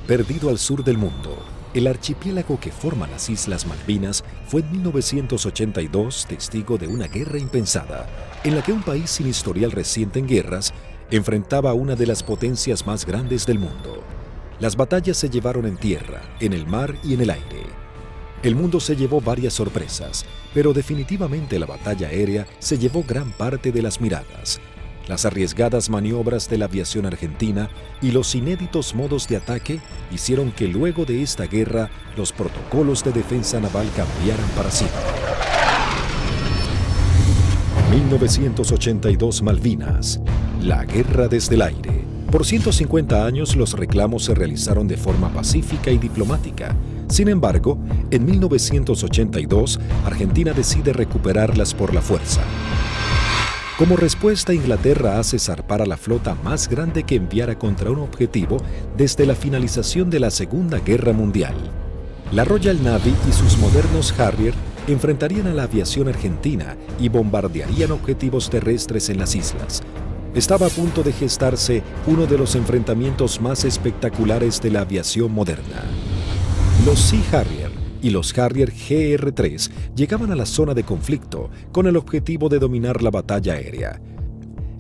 Perdido al sur del mundo, el archipiélago que forma las Islas Malvinas fue en 1982 testigo de una guerra impensada, en la que un país sin historial reciente en guerras enfrentaba a una de las potencias más grandes del mundo. Las batallas se llevaron en tierra, en el mar y en el aire. El mundo se llevó varias sorpresas, pero definitivamente la batalla aérea se llevó gran parte de las miradas. Las arriesgadas maniobras de la aviación argentina y los inéditos modos de ataque hicieron que luego de esta guerra los protocolos de defensa naval cambiaran para siempre. 1982 Malvinas, la guerra desde el aire. Por 150 años los reclamos se realizaron de forma pacífica y diplomática. Sin embargo, en 1982, Argentina decide recuperarlas por la fuerza. Como respuesta, Inglaterra hace zarpar a la flota más grande que enviara contra un objetivo desde la finalización de la Segunda Guerra Mundial. La Royal Navy y sus modernos Harrier enfrentarían a la aviación argentina y bombardearían objetivos terrestres en las islas. Estaba a punto de gestarse uno de los enfrentamientos más espectaculares de la aviación moderna. Los Sea Harrier y los Harrier GR-3 llegaban a la zona de conflicto con el objetivo de dominar la batalla aérea.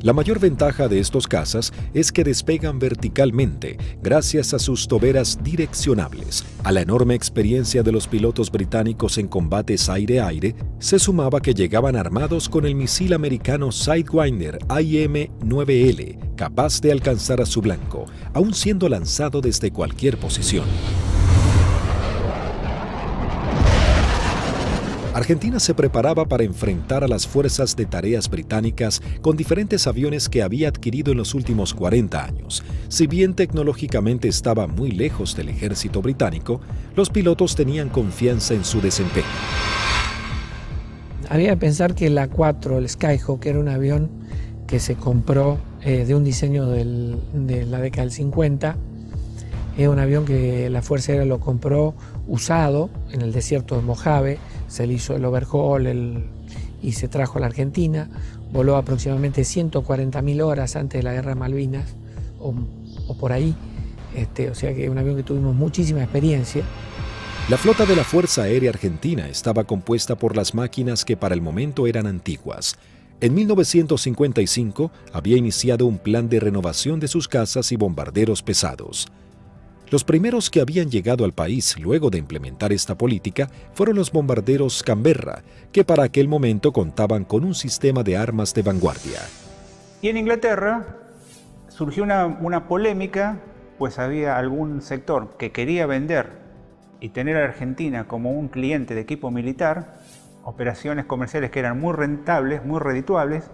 La mayor ventaja de estos cazas es que despegan verticalmente gracias a sus toberas direccionables. A la enorme experiencia de los pilotos británicos en combates aire-aire, se sumaba que llegaban armados con el misil americano Sidewinder IM-9L, capaz de alcanzar a su blanco, aun siendo lanzado desde cualquier posición. Argentina se preparaba para enfrentar a las fuerzas de tareas británicas con diferentes aviones que había adquirido en los últimos 40 años. Si bien tecnológicamente estaba muy lejos del ejército británico, los pilotos tenían confianza en su desempeño. Había que pensar que el A4, el Skyhawk, era un avión que se compró de un diseño de la década del 50. Es un avión que la Fuerza Aérea lo compró usado en el desierto de Mojave, se le hizo el overhaul y se trajo a la Argentina, voló aproximadamente 140.000 horas antes de la Guerra de Malvinas, o por ahí, o sea que es un avión que tuvimos muchísima experiencia. La flota de la Fuerza Aérea Argentina estaba compuesta por las máquinas que para el momento eran antiguas. En 1955 había iniciado un plan de renovación de sus cazas y bombarderos pesados. Los primeros que habían llegado al país luego de implementar esta política fueron los bombarderos Canberra, que para aquel momento contaban con un sistema de armas de vanguardia. Y en Inglaterra surgió una polémica, pues había algún sector que quería vender y tener a Argentina como un cliente de equipo militar, operaciones comerciales que eran muy rentables, muy redituables,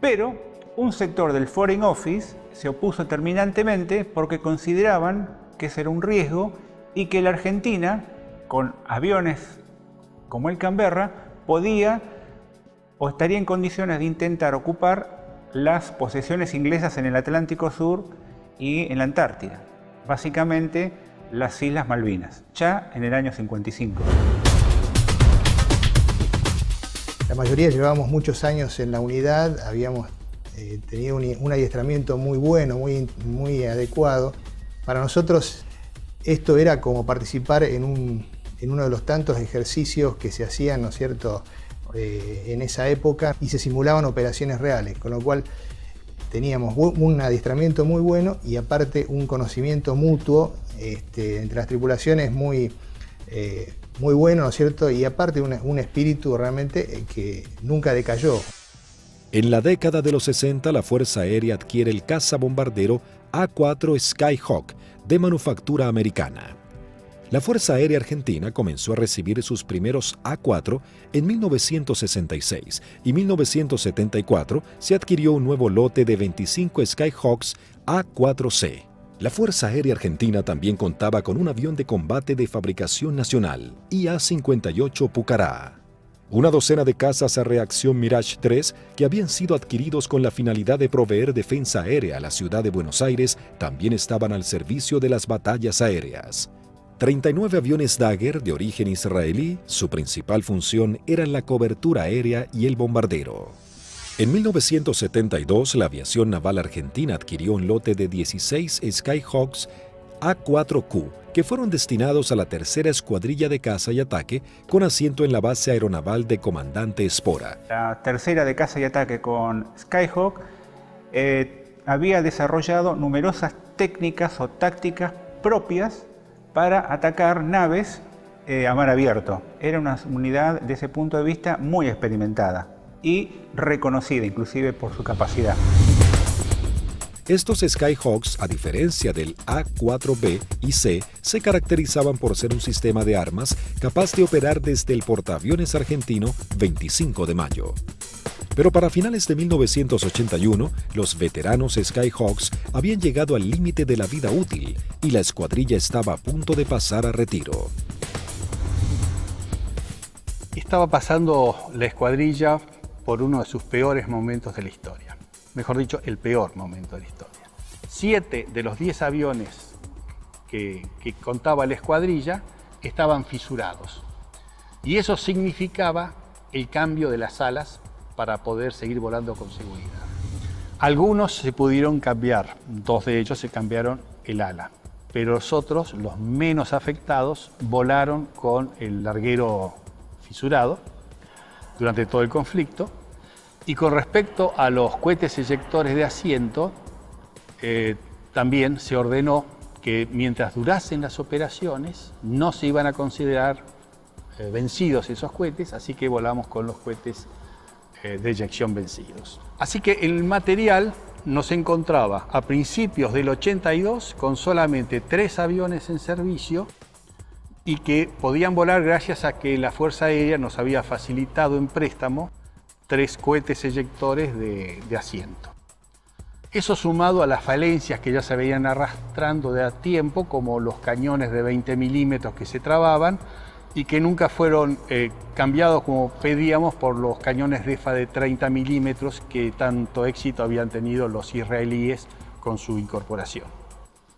pero un sector del Foreign Office se opuso terminantemente porque consideraban que ese era un riesgo y que la Argentina, con aviones como el Canberra, podía o estaría en condiciones de intentar ocupar las posesiones inglesas en el Atlántico Sur y en la Antártida, básicamente las Islas Malvinas, ya en el año 55. La mayoría llevábamos muchos años en la unidad, habíamos tenido un adiestramiento muy bueno, muy adecuado. Para nosotros esto era como participar en uno de los tantos ejercicios que se hacían, ¿no es cierto?, en esa época, y se simulaban operaciones reales, con lo cual teníamos un adiestramiento muy bueno y aparte un conocimiento mutuo entre las tripulaciones muy bueno, ¿no es cierto?, y aparte un espíritu realmente que nunca decayó. En la década de los 60, la Fuerza Aérea adquiere el cazabombardero A4 Skyhawk de manufactura americana. La Fuerza Aérea Argentina comenzó a recibir sus primeros A4 en 1966 y 1974 se adquirió un nuevo lote de 25 Skyhawks A4C. La Fuerza Aérea Argentina también contaba con un avión de combate de fabricación nacional, IA-58 Pucará. Una docena de cazas a reacción Mirage 3 que habían sido adquiridos con la finalidad de proveer defensa aérea a la ciudad de Buenos Aires también estaban al servicio de las batallas aéreas. 39 aviones Dagger de origen israelí, su principal función era la cobertura aérea y el bombardero. En 1972, la aviación naval argentina adquirió un lote de 16 Skyhawks A4Q, que fueron destinados a la tercera escuadrilla de caza y ataque con asiento en la base aeronaval de Comandante Espora. La tercera de caza y ataque con Skyhawk había desarrollado numerosas técnicas o tácticas propias para atacar naves a mar abierto. Era una unidad desde ese punto de vista muy experimentada y reconocida inclusive por su capacidad. Estos Skyhawks, a diferencia del A4B y C, se caracterizaban por ser un sistema de armas capaz de operar desde el portaaviones argentino 25 de mayo. Pero para finales de 1981, los veteranos Skyhawks habían llegado al límite de la vida útil y la escuadrilla estaba a punto de pasar a retiro. Estaba pasando la escuadrilla por uno de sus peores momentos de la historia. Mejor dicho, el peor momento de la historia. 7 de los 10 aviones que contaba la escuadrilla estaban fisurados. Y eso significaba el cambio de las alas para poder seguir volando con seguridad. Algunos se pudieron cambiar, 2 de ellos se cambiaron el ala, pero los otros, los menos afectados, volaron con el larguero fisurado durante todo el conflicto. Y con respecto a los cohetes eyectores de asiento, también se ordenó que mientras durasen las operaciones no se iban a considerar vencidos esos cohetes, así que volamos con los cohetes de eyección vencidos. Así que el material nos encontraba a principios del 82 con solamente 3 aviones en servicio y que podían volar gracias a que la Fuerza Aérea nos había facilitado en préstamo 3 cohetes eyectores de asiento. Eso sumado a las falencias que ya se veían arrastrando de a tiempo, como los cañones de 20 milímetros que se trababan y que nunca fueron cambiados como pedíamos por los cañones DEFA de 30 milímetros que tanto éxito habían tenido los israelíes con su incorporación.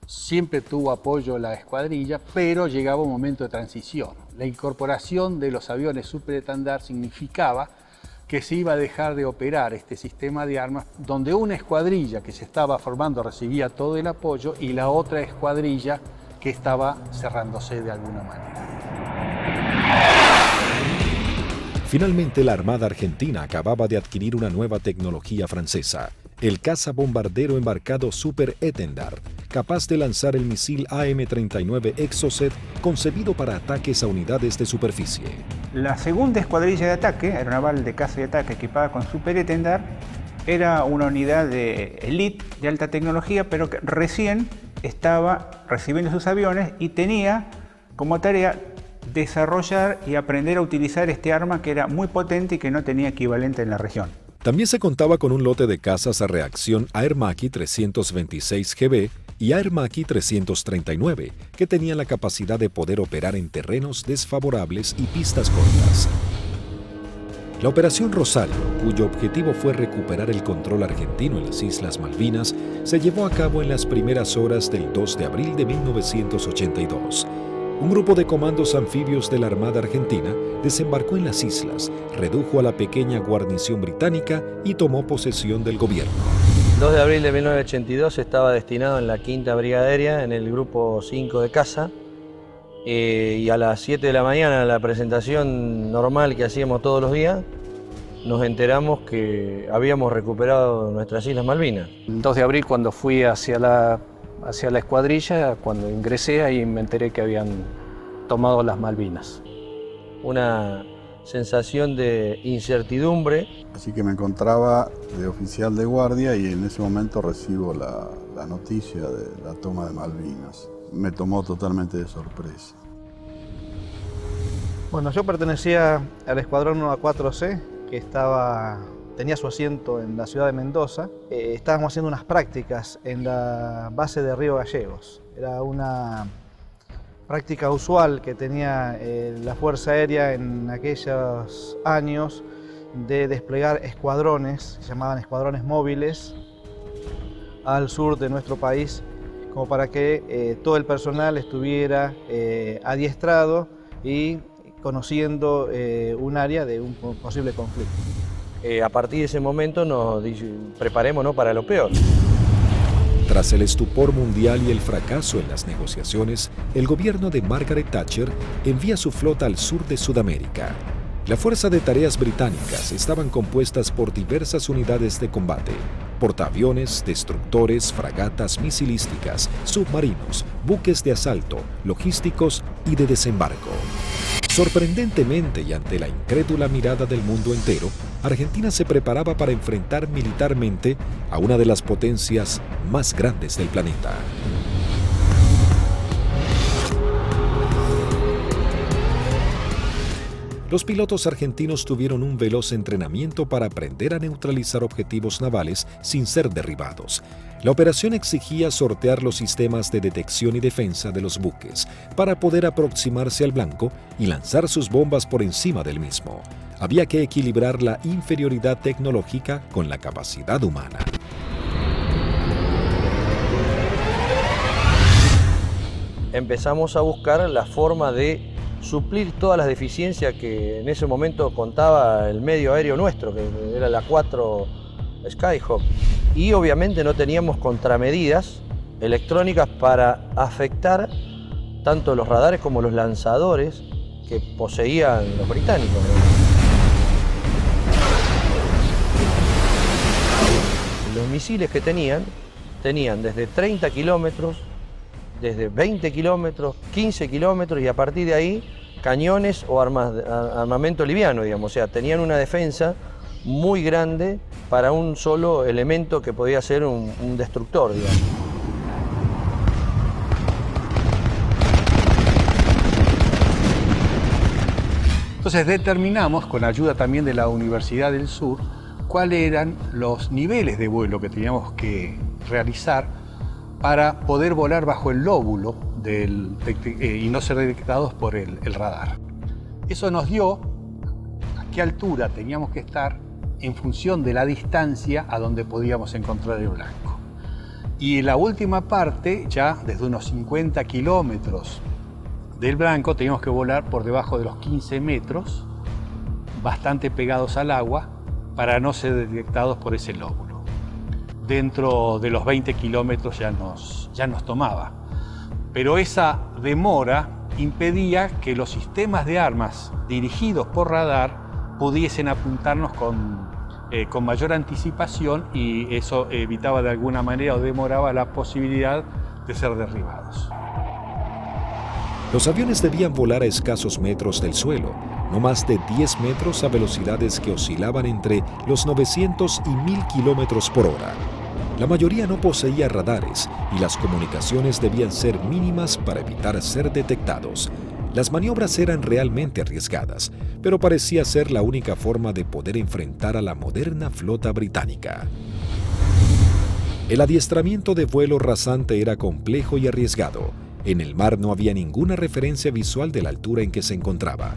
Siempre tuvo apoyo la escuadrilla, pero llegaba un momento de transición. La incorporación de los aviones superestandar significaba que se iba a dejar de operar este sistema de armas, donde una escuadrilla que se estaba formando recibía todo el apoyo y la otra escuadrilla que estaba cerrándose de alguna manera. Finalmente, la Armada Argentina acababa de adquirir una nueva tecnología francesa, el caza bombardero embarcado Super Étendard, capaz de lanzar el misil AM-39 Exocet concebido para ataques a unidades de superficie. La segunda escuadrilla de ataque, aeronaval de caza y ataque equipada con Super Étendard, era una unidad de élite de alta tecnología, pero que recién estaba recibiendo sus aviones y tenía como tarea desarrollar y aprender a utilizar este arma que era muy potente y que no tenía equivalente en la región. También se contaba con un lote de cazas a reacción Air Macchi 326 GB y Air Macchi 339, que tenían la capacidad de poder operar en terrenos desfavorables y pistas cortas. La Operación Rosario, cuyo objetivo fue recuperar el control argentino en las Islas Malvinas, se llevó a cabo en las primeras horas del 2 de abril de 1982. Un grupo de comandos anfibios de la Armada Argentina desembarcó en las islas, redujo a la pequeña guarnición británica y tomó posesión del gobierno. El 2 de abril de 1982 estaba destinado en la 5ª Brigada Aérea, en el grupo 5 de caza, y a las 7 de la mañana, en la presentación normal que hacíamos todos los días, nos enteramos que habíamos recuperado nuestras Islas Malvinas. El 2 de abril, cuando fui hacia la escuadrilla, cuando ingresé, ahí me enteré que habían tomado las Malvinas. Una sensación de incertidumbre. Así que me encontraba de oficial de guardia y en ese momento recibo la noticia de la toma de Malvinas. Me tomó totalmente de sorpresa. Bueno, yo pertenecía al escuadrón 1A4C, que tenía su asiento en la ciudad de Mendoza. Estábamos haciendo unas prácticas en la base de Río Gallegos. Era una práctica usual que tenía la Fuerza Aérea en aquellos años de desplegar escuadrones, se llamaban escuadrones móviles, al sur de nuestro país, como para que todo el personal estuviera adiestrado y conociendo un área de un posible conflicto. A partir de ese momento nos preparémonos para lo peor. Tras el estupor mundial y el fracaso en las negociaciones, el gobierno de Margaret Thatcher envía su flota al sur de Sudamérica. La Fuerza de Tareas Británicas estaban compuestas por diversas unidades de combate, portaaviones, destructores, fragatas misilísticas, submarinos, buques de asalto, logísticos y de desembarco. Sorprendentemente y ante la incrédula mirada del mundo entero, Argentina se preparaba para enfrentar militarmente a una de las potencias más grandes del planeta. Los pilotos argentinos tuvieron un veloz entrenamiento para aprender a neutralizar objetivos navales sin ser derribados. La operación exigía sortear los sistemas de detección y defensa de los buques para poder aproximarse al blanco y lanzar sus bombas por encima del mismo. Había que equilibrar la inferioridad tecnológica con la capacidad humana. Empezamos a buscar la forma de suplir todas las deficiencias que en ese momento contaba el medio aéreo nuestro, que era la 4 Skyhawk. Y obviamente no teníamos contramedidas electrónicas para afectar tanto los radares como los lanzadores que poseían los británicos. Los misiles que tenían desde 30 kilómetros, desde 20 kilómetros, 15 kilómetros y a partir de ahí cañones o armamento liviano, digamos. O sea, tenían una defensa muy grande para un solo elemento que podía ser un destructor, digamos. Entonces determinamos, con ayuda también de la Universidad del Sur, cuáles eran los niveles de vuelo que teníamos que realizar para poder volar bajo el lóbulo y no ser detectados por el radar. Eso nos dio a qué altura teníamos que estar en función de la distancia a donde podíamos encontrar el blanco. Y en la última parte, ya desde unos 50 kilómetros del blanco, teníamos que volar por debajo de los 15 metros, bastante pegados al agua, para no ser detectados por ese lóbulo. Dentro de los 20 kilómetros ya nos tomaba. Pero esa demora impedía que los sistemas de armas dirigidos por radar pudiesen apuntarnos con mayor anticipación y eso evitaba de alguna manera o demoraba la posibilidad de ser derribados. Los aviones debían volar a escasos metros del suelo, no más de 10 metros a velocidades que oscilaban entre los 900 y 1000 kilómetros por hora. La mayoría no poseía radares y las comunicaciones debían ser mínimas para evitar ser detectados. Las maniobras eran realmente arriesgadas, pero parecía ser la única forma de poder enfrentar a la moderna flota británica. El adiestramiento de vuelo rasante era complejo y arriesgado. En el mar no había ninguna referencia visual de la altura en que se encontraba.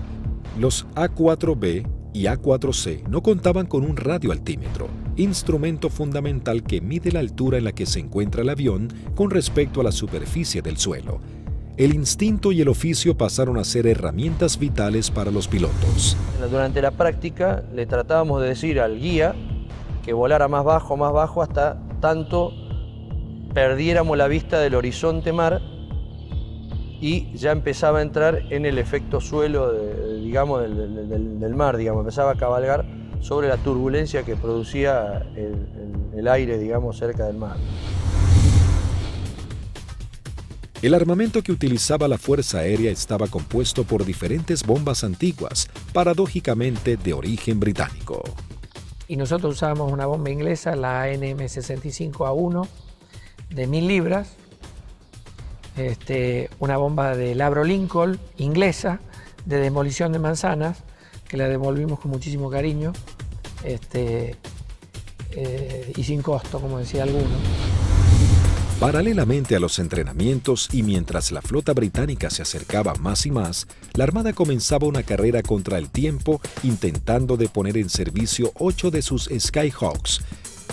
Los A4B y A4C no contaban con un radioaltímetro, instrumento fundamental que mide la altura en la que se encuentra el avión con respecto a la superficie del suelo. El instinto y el oficio pasaron a ser herramientas vitales para los pilotos. Durante la práctica le tratábamos de decir al guía que volara más bajo, hasta tanto perdiéramos la vista del horizonte mar y ya empezaba a entrar en el efecto suelo del mar, empezaba a cabalgar sobre la turbulencia que producía el aire, cerca del mar. El armamento que utilizaba la Fuerza Aérea estaba compuesto por diferentes bombas antiguas, paradójicamente de origen británico. Y nosotros usábamos una bomba inglesa, la NM65A1, de 1000 libras, una bomba de Labro Lincoln, inglesa, de demolición de manzanas, que la devolvimos con muchísimo cariño y sin costo, como decía alguno. Paralelamente a los entrenamientos y mientras la flota británica se acercaba más y más, la Armada comenzaba una carrera contra el tiempo intentando de poner en servicio 8 de sus Skyhawks.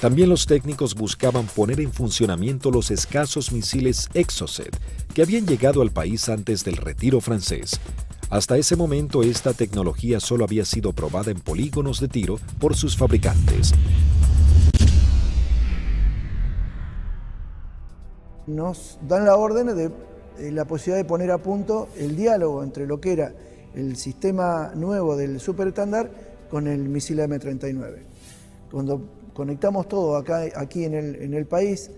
También los técnicos buscaban poner en funcionamiento los escasos misiles Exocet que habían llegado al país antes del retiro francés. Hasta ese momento esta tecnología solo había sido probada en polígonos de tiro por sus fabricantes. nos dan la orden de la posibilidad de poner a punto el diálogo entre lo que era el sistema nuevo del superestándar con el misil M39. Cuando conectamos todo aquí en el país,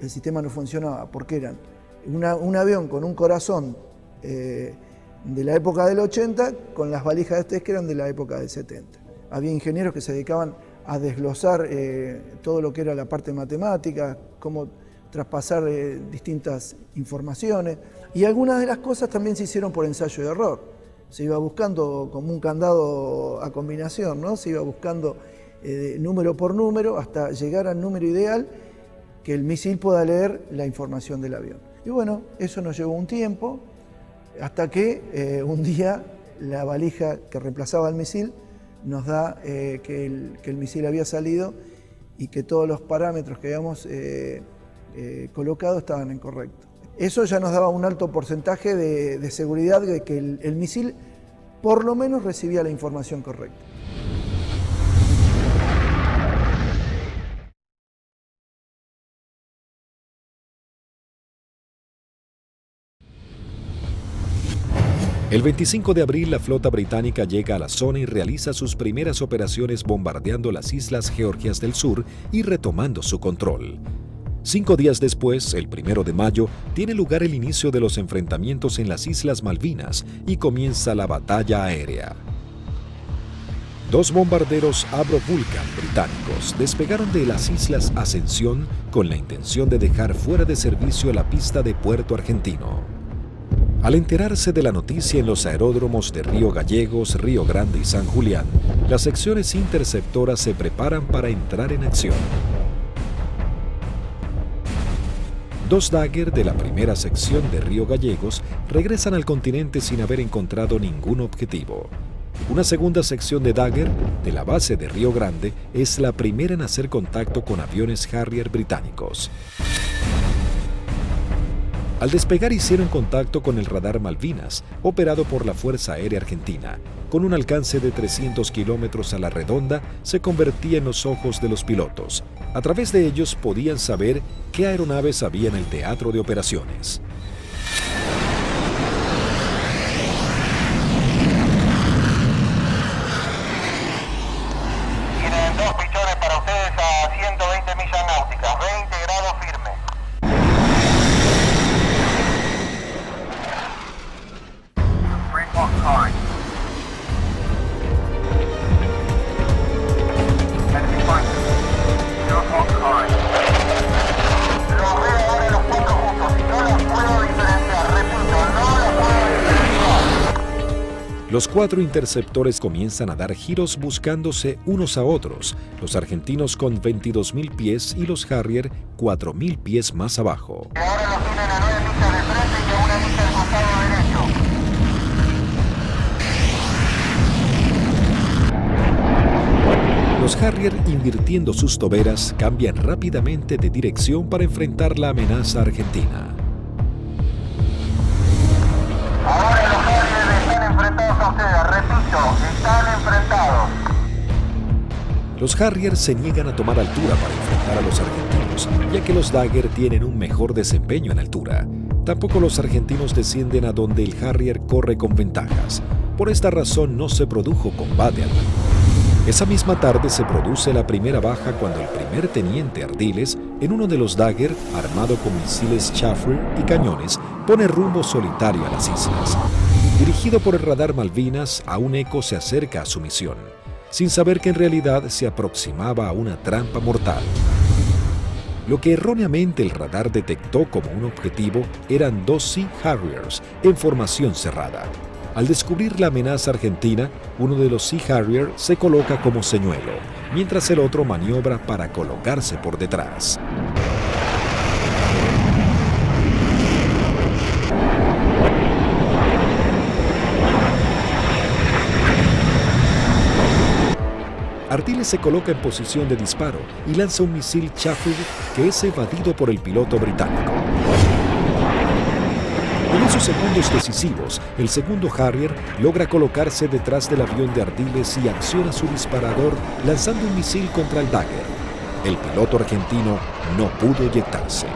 el sistema no funcionaba porque eran un avión con un corazón de la época del 80 con las valijas de test que eran de la época del 70. Había ingenieros que se dedicaban a desglosar todo lo que era la parte matemática, cómo traspasar distintas informaciones, y algunas de las cosas también se hicieron por ensayo y error. Se iba buscando como un candado a combinación, ¿no? Se iba buscando número por número hasta llegar al número ideal que el misil pueda leer la información del avión. Y bueno, eso nos llevó un tiempo, hasta que un día la valija que reemplazaba al misil nos da que el misil había salido y que todos los parámetros que habíamos colocado estaban incorrectos. Eso ya nos daba un alto porcentaje de seguridad de que el misil por lo menos recibía la información correcta. El 25 de abril, la flota británica llega a la zona y realiza sus primeras operaciones bombardeando las islas Georgias del Sur y retomando su control. 5 días después, el 1 de mayo, tiene lugar el inicio de los enfrentamientos en las Islas Malvinas y comienza la batalla aérea. 2 bombarderos Avro Vulcan británicos despegaron de las Islas Ascensión con la intención de dejar fuera de servicio la pista de Puerto Argentino. Al enterarse de la noticia en los aeródromos de Río Gallegos, Río Grande y San Julián, las secciones interceptoras se preparan para entrar en acción. 2 Dagger de la primera sección de Río Gallegos regresan al continente sin haber encontrado ningún objetivo. Una segunda sección de Dagger de la base de Río Grande es la primera en hacer contacto con aviones Harrier británicos. Al despegar hicieron contacto con el radar Malvinas, operado por la Fuerza Aérea Argentina. Con un alcance de 300 kilómetros a la redonda, se convertía en los ojos de los pilotos. A través de ellos podían saber qué aeronaves había en el teatro de operaciones. Tienen 2 pichones para ustedes a 120 millas náuticas, 20 grados firme. Los 4 interceptores comienzan a dar giros buscándose unos a otros, los argentinos con 22.000 pies y los Harrier 4.000 pies más abajo. Ahora los tienen a 9 millas de frente y a 1 milla del costado derecho. Los Harrier, invirtiendo sus toberas, cambian rápidamente de dirección para enfrentar la amenaza argentina. Ahora los Harrier están enfrentados a ustedes, repito, están enfrentados. Los Harrier se niegan a tomar altura para enfrentar a los argentinos, ya que los Dagger tienen un mejor desempeño en altura. Tampoco los argentinos descienden a donde el Harrier corre con ventajas. Por esta razón no se produjo combate alguno. Esa misma tarde se produce la primera baja cuando el primer teniente Ardiles, en uno de los Dagger, armado con misiles Chaffee y cañones, pone rumbo solitario a las islas. Dirigido por el radar Malvinas, aún Eco se acerca a su misión, sin saber que en realidad se aproximaba a una trampa mortal. Lo que erróneamente el radar detectó como un objetivo eran 2 Sea Harriers en formación cerrada. Al descubrir la amenaza argentina, uno de los Sea Harrier se coloca como señuelo, mientras el otro maniobra para colocarse por detrás. Ardiles se coloca en posición de disparo y lanza un misil Chaffee que es evadido por el piloto británico. En esos segundos decisivos, el segundo Harrier logra colocarse detrás del avión de Ardiles y acciona su disparador lanzando un misil contra el Dagger. El piloto argentino no pudo eyectarse.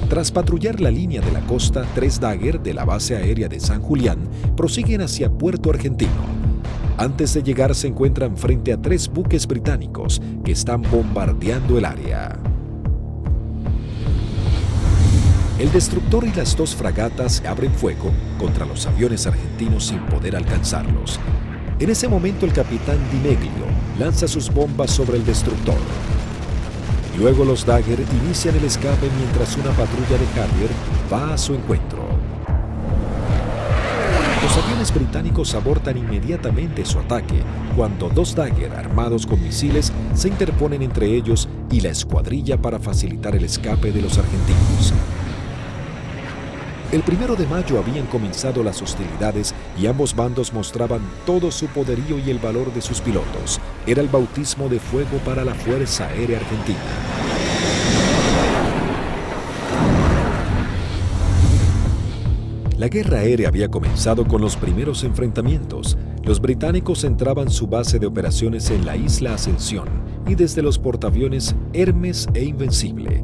Tras patrullar la línea de la costa, 3 Dagger de la base aérea de San Julián prosiguen hacia Puerto Argentino. Antes de llegar se encuentran frente a 3 buques británicos que están bombardeando el área. El destructor y las 2 fragatas abren fuego contra los aviones argentinos sin poder alcanzarlos. En ese momento el capitán Di Meglio lanza sus bombas sobre el destructor. Luego los Dagger inician el escape mientras una patrulla de Harrier va a su encuentro. Los aviones británicos abortan inmediatamente su ataque cuando 2 Dagger armados con misiles se interponen entre ellos y la escuadrilla para facilitar el escape de los argentinos. El 1 de mayo habían comenzado las hostilidades y ambos bandos mostraban todo su poderío y el valor de sus pilotos. Era el bautismo de fuego para la Fuerza Aérea Argentina. La guerra aérea había comenzado con los primeros enfrentamientos. Los británicos centraban su base de operaciones en la isla Ascensión y desde los portaaviones Hermes e Invencible.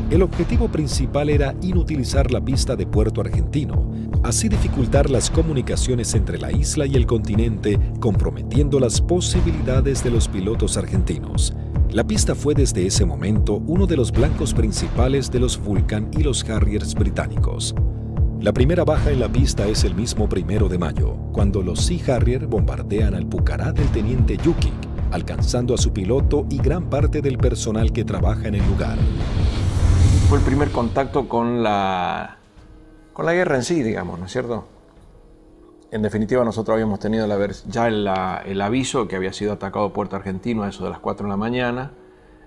El objetivo principal era inutilizar la pista de Puerto Argentino, así dificultar las comunicaciones entre la isla y el continente, comprometiendo las posibilidades de los pilotos argentinos. La pista fue desde ese momento uno de los blancos principales de los Vulcan y los Harriers británicos. La primera baja en la pista es el mismo 1 de mayo, cuando los Sea Harrier bombardean al Pucará del teniente Yukik, alcanzando a su piloto y gran parte del personal que trabaja en el lugar. Fue el primer contacto con la guerra en sí, digamos, ¿no es cierto? En definitiva, nosotros habíamos tenido ya el aviso que había sido atacado Puerto Argentino a eso de las 4 de la mañana,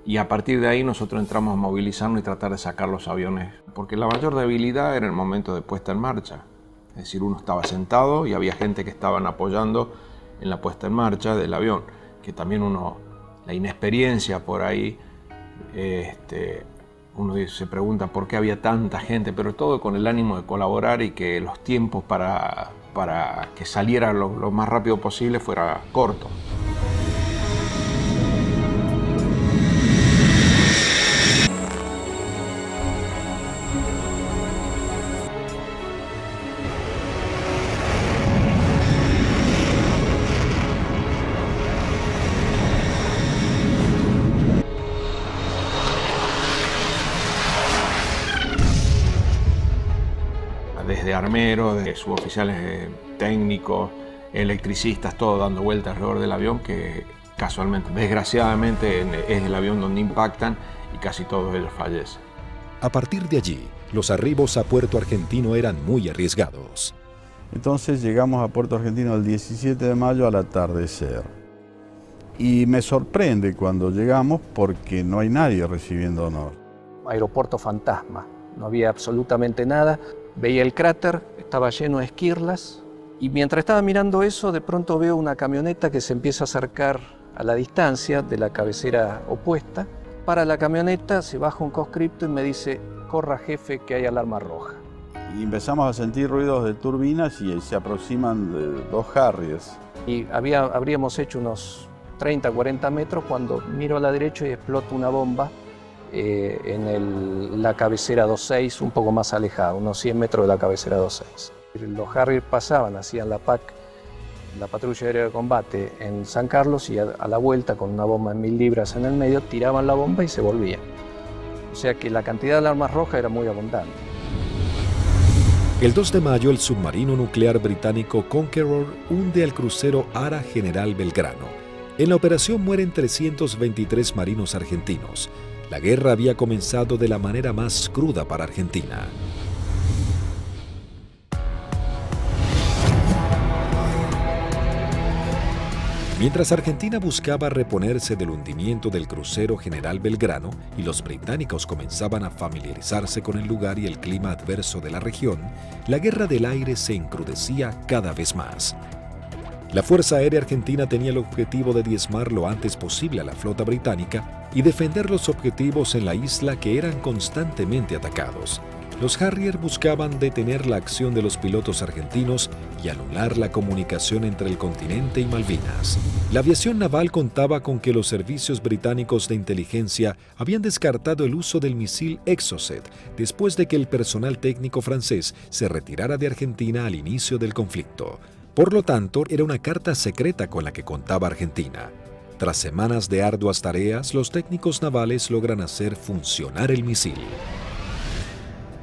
y a partir de ahí nosotros entramos a movilizarnos y tratar de sacar los aviones, porque la mayor debilidad era el momento de puesta en marcha. Es decir, uno estaba sentado y había gente que estaban apoyando en la puesta en marcha del avión, que también la inexperiencia por ahí, uno se pregunta por qué había tanta gente, pero todo con el ánimo de colaborar y que los tiempos para que saliera lo más rápido posible fuera corto. Desde armeros, de suboficiales técnicos, electricistas, todo dando vueltas alrededor del avión, que casualmente, desgraciadamente, es el avión donde impactan y casi todos ellos fallecen. A partir de allí, los arribos a Puerto Argentino eran muy arriesgados. Entonces llegamos a Puerto Argentino el 17 de mayo al atardecer. Y me sorprende cuando llegamos porque no hay nadie recibiendo honor. Aeropuerto fantasma, no había absolutamente nada. Veía el cráter, estaba lleno de esquirlas, y mientras estaba mirando eso, de pronto veo una camioneta que se empieza a acercar a la distancia de la cabecera opuesta. Para la camioneta, se baja un conscripto y me dice: corra jefe, que hay alarma roja. Y empezamos a sentir ruidos de turbinas y se aproximan 2 Harriers. Y habríamos hecho unos 30, 40 metros cuando miro a la derecha y explota una bomba en la cabecera 26, un poco más alejada, unos 100 metros de la cabecera 26. Los Harrier pasaban, hacían la PAC, la patrulla aérea de combate en San Carlos, y a la vuelta con una bomba de 1000 libras en el medio, tiraban la bomba y se volvían. O sea que la cantidad de alarmas rojas era muy abundante. El 2 de mayo, el submarino nuclear británico Conqueror hunde al crucero Ara General Belgrano. En la operación mueren 323 marinos argentinos. La guerra había comenzado de la manera más cruda para Argentina. Mientras Argentina buscaba reponerse del hundimiento del crucero General Belgrano y los británicos comenzaban a familiarizarse con el lugar y el clima adverso de la región, la guerra del aire se encrudecía cada vez más. La Fuerza Aérea Argentina tenía el objetivo de diezmar lo antes posible a la flota británica y defender los objetivos en la isla que eran constantemente atacados. Los Harrier buscaban detener la acción de los pilotos argentinos y anular la comunicación entre el continente y Malvinas. La aviación naval contaba con que los servicios británicos de inteligencia habían descartado el uso del misil Exocet después de que el personal técnico francés se retirara de Argentina al inicio del conflicto. Por lo tanto, era una carta secreta con la que contaba Argentina. Tras semanas de arduas tareas, los técnicos navales logran hacer funcionar el misil.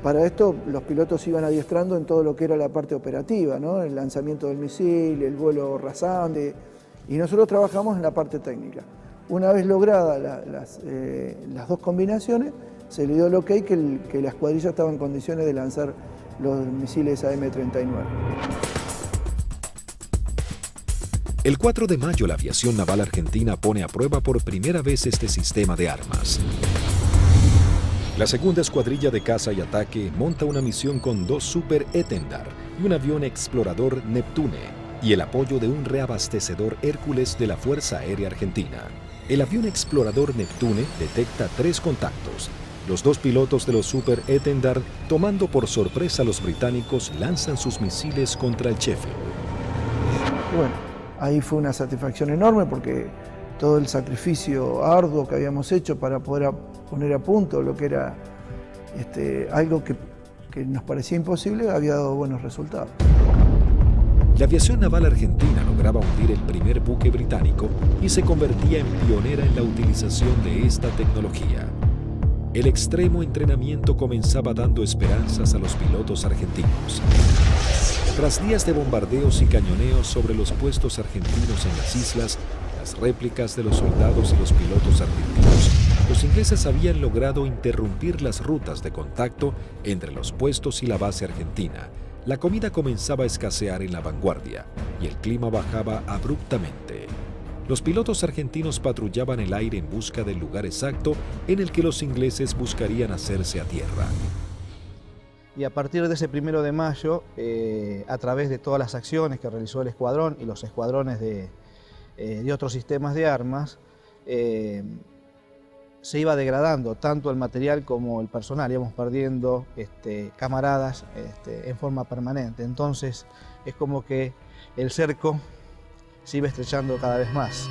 Para esto, los pilotos iban adiestrando en todo lo que era la parte operativa, ¿no? El lanzamiento del misil, el vuelo rasante, y nosotros trabajamos en la parte técnica. Una vez logradas las dos combinaciones, se le dio el ok que la escuadrilla estaba en condiciones de lanzar los misiles AM-39. El 4 de mayo, la aviación naval argentina pone a prueba por primera vez este sistema de armas. La segunda escuadrilla de caza y ataque monta una misión con 2 Super Etendard y un avión explorador Neptune y el apoyo de un reabastecedor Hércules de la Fuerza Aérea Argentina. El avión explorador Neptune detecta 3 contactos. Los 2 pilotos de los Super Etendard, tomando por sorpresa a los británicos, lanzan sus misiles contra el Sheffield. Bueno, ahí fue una satisfacción enorme porque todo el sacrificio arduo que habíamos hecho para poder poner a punto lo que era algo que nos parecía imposible había dado buenos resultados. La aviación naval argentina lograba hundir el primer buque británico y se convertía en pionera en la utilización de esta tecnología. El extremo entrenamiento comenzaba dando esperanzas a los pilotos argentinos. Tras días de bombardeos y cañoneos sobre los puestos argentinos en las islas, las réplicas de los soldados y los pilotos argentinos, los ingleses habían logrado interrumpir las rutas de contacto entre los puestos y la base argentina. La comida comenzaba a escasear en la vanguardia y el clima bajaba abruptamente. Los pilotos argentinos patrullaban el aire en busca del lugar exacto en el que los ingleses buscarían hacerse a tierra. Y a partir de ese 1 de mayo, a través de todas las acciones que realizó el escuadrón y los escuadrones de otros sistemas de armas, se iba degradando tanto el material como el personal, íbamos perdiendo camaradas en forma permanente. Entonces es como que el cerco se iba estrechando cada vez más.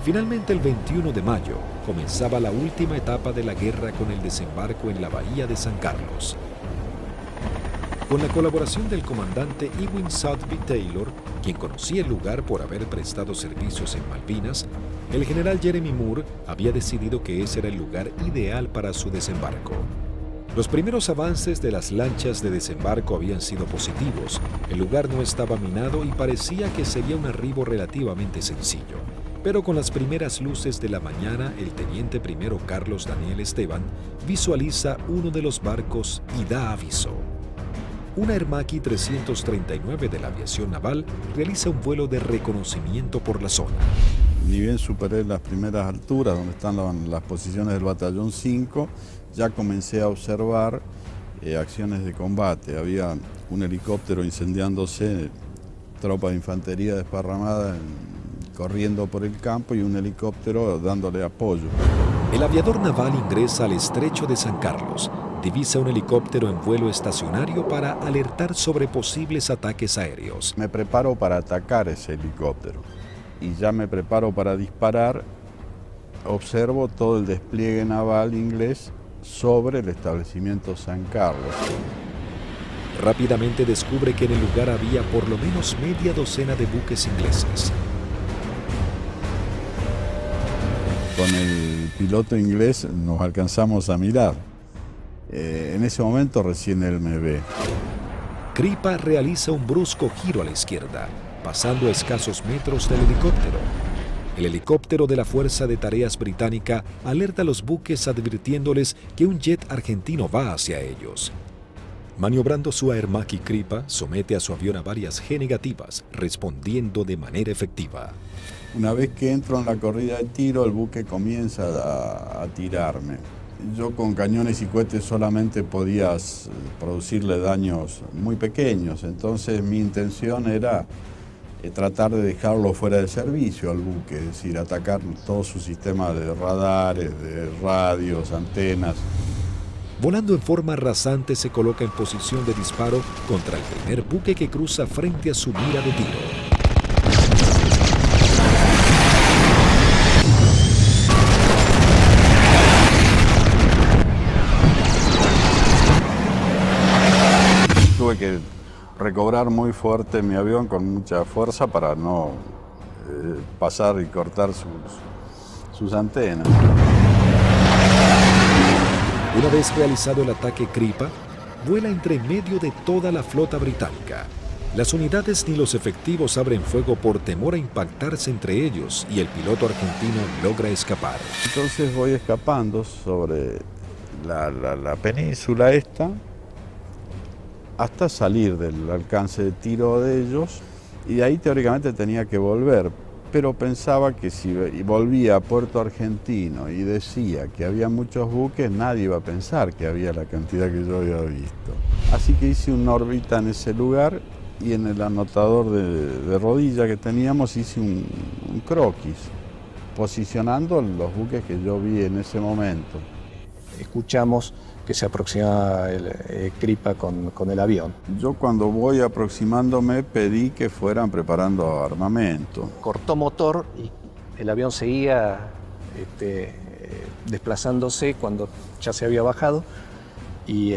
Finalmente, el 21 de mayo, comenzaba la última etapa de la guerra con el desembarco en la bahía de San Carlos. Con la colaboración del comandante Ewing Southby Taylor, quien conocía el lugar por haber prestado servicios en Malvinas, el general Jeremy Moore había decidido que ese era el lugar ideal para su desembarco. Los primeros avances de las lanchas de desembarco habían sido positivos, el lugar no estaba minado y parecía que sería un arribo relativamente sencillo. Pero con las primeras luces de la mañana, el teniente primero Carlos Daniel Esteban visualiza uno de los barcos y da aviso. Una Hermaki 339 de la aviación naval realiza un vuelo de reconocimiento por la zona. Ni bien superé las primeras alturas, donde están las posiciones del batallón 5, ya comencé a observar acciones de combate. Había un helicóptero incendiándose, tropa de infantería desparramada corriendo por el campo y un helicóptero dándole apoyo. El aviador naval ingresa al estrecho de San Carlos, divisa un helicóptero en vuelo estacionario para alertar sobre posibles ataques aéreos. Me preparo para atacar ese helicóptero y ya me preparo para disparar. Observo todo el despliegue naval inglés sobre el establecimiento San Carlos. Rápidamente descubre que en el lugar había por lo menos media docena de buques ingleses. Con el piloto inglés nos alcanzamos a mirar. En ese momento recién él me ve. Kripa realiza un brusco giro a la izquierda, pasando a escasos metros del helicóptero. El helicóptero de la Fuerza de Tareas Británica alerta a los buques advirtiéndoles que un jet argentino va hacia ellos. Maniobrando su Hermaki, Kripa somete a su avión a varias G negativas, respondiendo de manera efectiva. Una vez que entro en la corrida de tiro, el buque comienza a tirarme. Yo con cañones y cohetes solamente podía producirle daños muy pequeños, entonces mi intención era tratar de dejarlo fuera de servicio al buque, es decir, atacar todo su sistema de radares, de radios, antenas. Volando en forma rasante se coloca en posición de disparo contra el primer buque que cruza frente a su mira de tiro. Tuve que recobrar muy fuerte mi avión con mucha fuerza para no pasar y cortar sus antenas. Una vez realizado el ataque Kripa, vuela entre medio de toda la flota británica. Las unidades ni los efectivos abren fuego por temor a impactarse entre ellos y el piloto argentino logra escapar. Entonces voy escapando sobre la península esta hasta salir del alcance de tiro de ellos y de ahí teóricamente tenía que volver. Pero pensaba que si volvía a Puerto Argentino y decía que había muchos buques, nadie iba a pensar que había la cantidad que yo había visto. Así que hice una órbita en ese lugar y en el anotador de rodilla que teníamos hice un croquis, posicionando los buques que yo vi en ese momento. Escuchamos que se aproximaba el Kripa con el avión. Yo cuando voy aproximándome pedí que fueran preparando armamento. Cortó motor y el avión seguía desplazándose cuando ya se había bajado y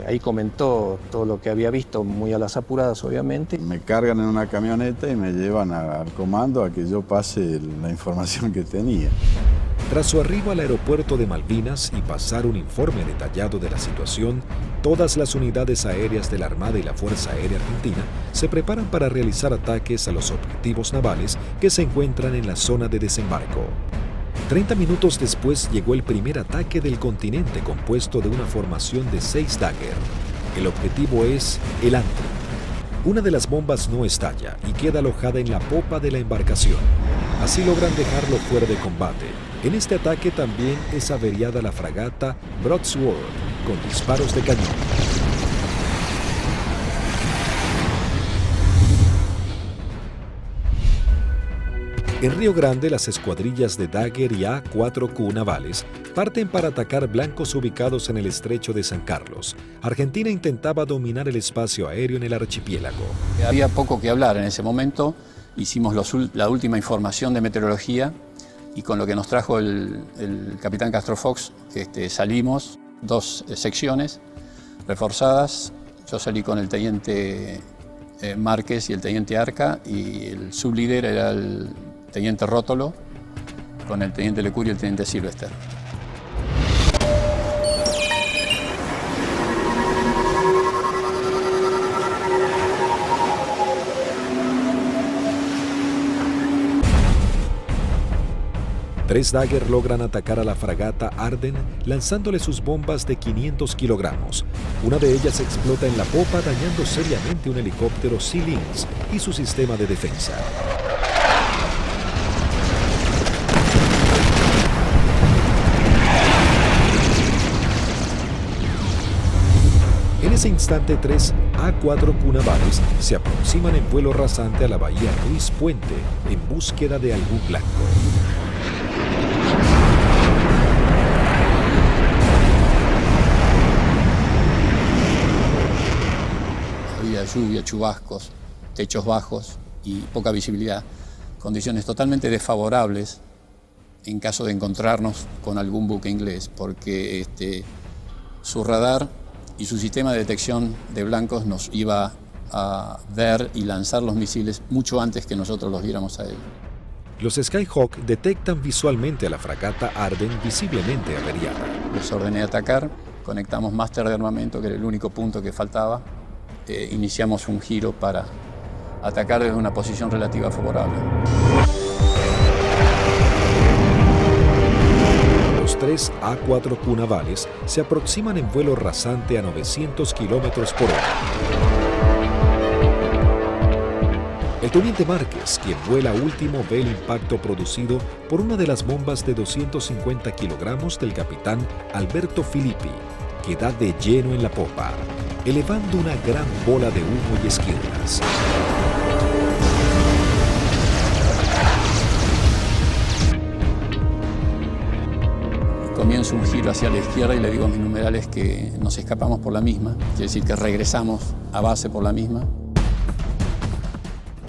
ahí comentó todo lo que había visto, muy a las apuradas obviamente. Me cargan en una camioneta y me llevan al comando a que yo pase la información que tenía. Tras su arribo al aeropuerto de Malvinas y pasar un informe detallado de la situación, todas las unidades aéreas de la Armada y la Fuerza Aérea Argentina se preparan para realizar ataques a los objetivos navales que se encuentran en la zona de desembarco. 30 minutos después llegó el primer ataque del continente compuesto de una formación de 6 Dagger. El objetivo es el Antrim. Una de las bombas no estalla y queda alojada en la popa de la embarcación. Así logran dejarlo fuera de combate. En este ataque también es averiada la fragata Broadsword con disparos de cañón. En Río Grande, las escuadrillas de Dagger y A-4Q navales parten para atacar blancos ubicados en el estrecho de San Carlos. Argentina intentaba dominar el espacio aéreo en el archipiélago. Había poco que hablar en ese momento. Hicimos la última información de meteorología y con lo que nos trajo el capitán Castro Fox, salimos 2 secciones reforzadas. Yo salí con el teniente Márquez y el teniente Arca y el sublíder era el teniente Rótolo con el teniente Lecuri y el teniente Silvester. Tres Dagger logran atacar a la fragata Arden lanzándole sus bombas de 500 kilogramos. Una de ellas explota en la popa dañando seriamente un helicóptero Sea Lynx y su sistema de defensa. En ese instante, 3 A-4Q navales se aproximan en vuelo rasante a la bahía Ruiz Puente en búsqueda de algún blanco. Había lluvia, chubascos, techos bajos y poca visibilidad, condiciones totalmente desfavorables en caso de encontrarnos con algún buque inglés, porque su radar y su sistema de detección de blancos nos iba a ver y lanzar los misiles mucho antes que nosotros los viéramos a él. Los Skyhawk detectan visualmente a la fragata Arden visiblemente averiada. Les ordené atacar, conectamos máster de armamento, que era el único punto que faltaba. Iniciamos un giro para atacar desde una posición relativa favorable. Los 3 A-4Q navales se aproximan en vuelo rasante a 900 kilómetros por hora. El teniente Márquez, quien vuela último, ve el impacto producido por una de las bombas de 250 kilogramos del capitán Alberto Filippi, que da de lleno en la popa, elevando una gran bola de humo y esquirlas. comienzo un giro hacia la izquierda y le digo a mis numerales que nos escapamos por la misma, quiere decir que regresamos a base por la misma.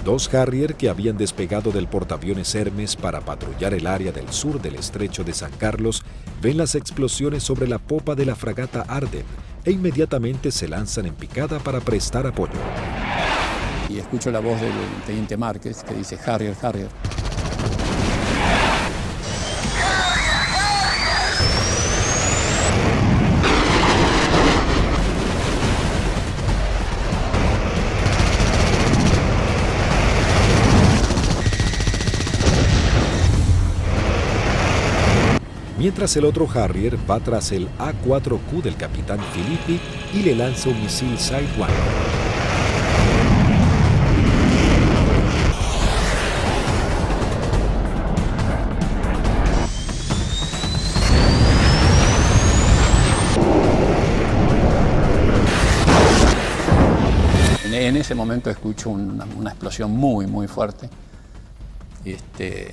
Dos Harrier que habían despegado del portaaviones Hermes para patrullar el área del sur del estrecho de San Carlos ven las explosiones sobre la popa de la fragata Arden e inmediatamente se lanzan en picada para prestar apoyo. Y escucho la voz del teniente Márquez que dice Harrier, Harrier. Mientras el otro Harrier va tras el A4Q del capitán Filippi y le lanza un misil Sidewinder. En ese momento escucho una explosión muy fuerte.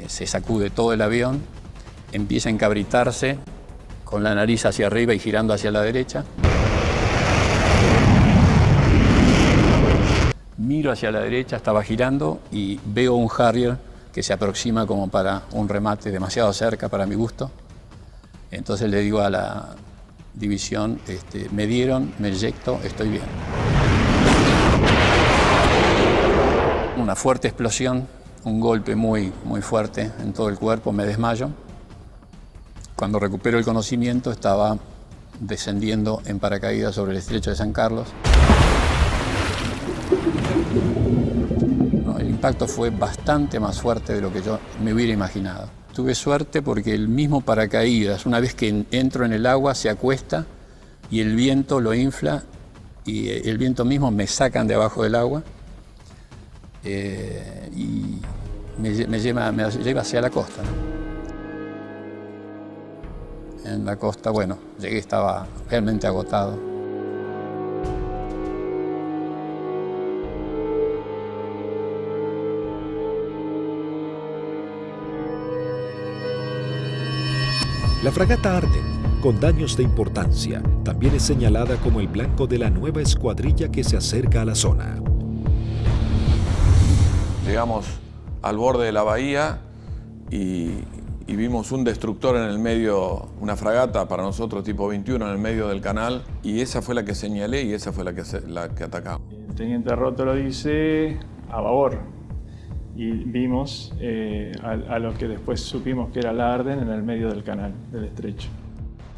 Se sacude todo el avión, empieza a encabritarse con la nariz hacia arriba y girando hacia la derecha. Miro hacia la derecha, estaba girando y veo un Harrier que se aproxima como para un remate demasiado cerca para mi gusto. Entonces le digo a la división, me dieron, me eyecto, estoy bien. Una fuerte explosión, un golpe muy fuerte en todo el cuerpo, me desmayo. Cuando recupero el conocimiento estaba descendiendo en paracaídas sobre el estrecho de San Carlos. El impacto fue bastante más fuerte de lo que yo me hubiera imaginado. Tuve suerte porque el mismo paracaídas, una vez que entro en el agua, se acuesta y el viento lo infla y el viento mismo me sacan de abajo del agua y me lleva hacia la costa, ¿no? En la costa, bueno, llegué, estaba realmente agotado. La fragata Arden, con daños de importancia, también es señalada como el blanco de la nueva escuadrilla que se acerca a la zona. Llegamos al borde de la bahía y vimos un destructor en el medio, una fragata para nosotros tipo 21 en el medio del canal, y esa fue la que señalé y esa fue la que atacamos. El teniente Rótolo dice a babor y vimos a lo que después supimos que era la Arden en el medio del canal, del estrecho.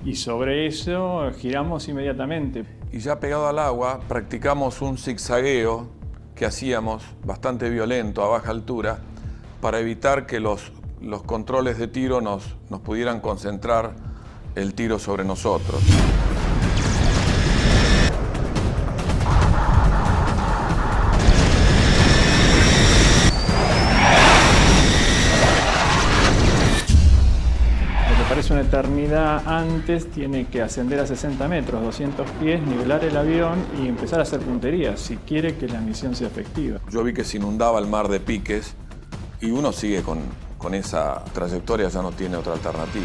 Y sobre eso giramos inmediatamente. Y ya pegado al agua practicamos un zigzagueo que hacíamos bastante violento a baja altura para evitar que los controles de tiro nos pudieran concentrar el tiro sobre nosotros. Lo que parece una eternidad antes tiene que ascender a 60 metros, 200 pies, nivelar el avión y empezar a hacer puntería si quiere que la misión sea efectiva. Yo vi que se inundaba el mar de piques y uno sigue con esa trayectoria, ya no tiene otra alternativa.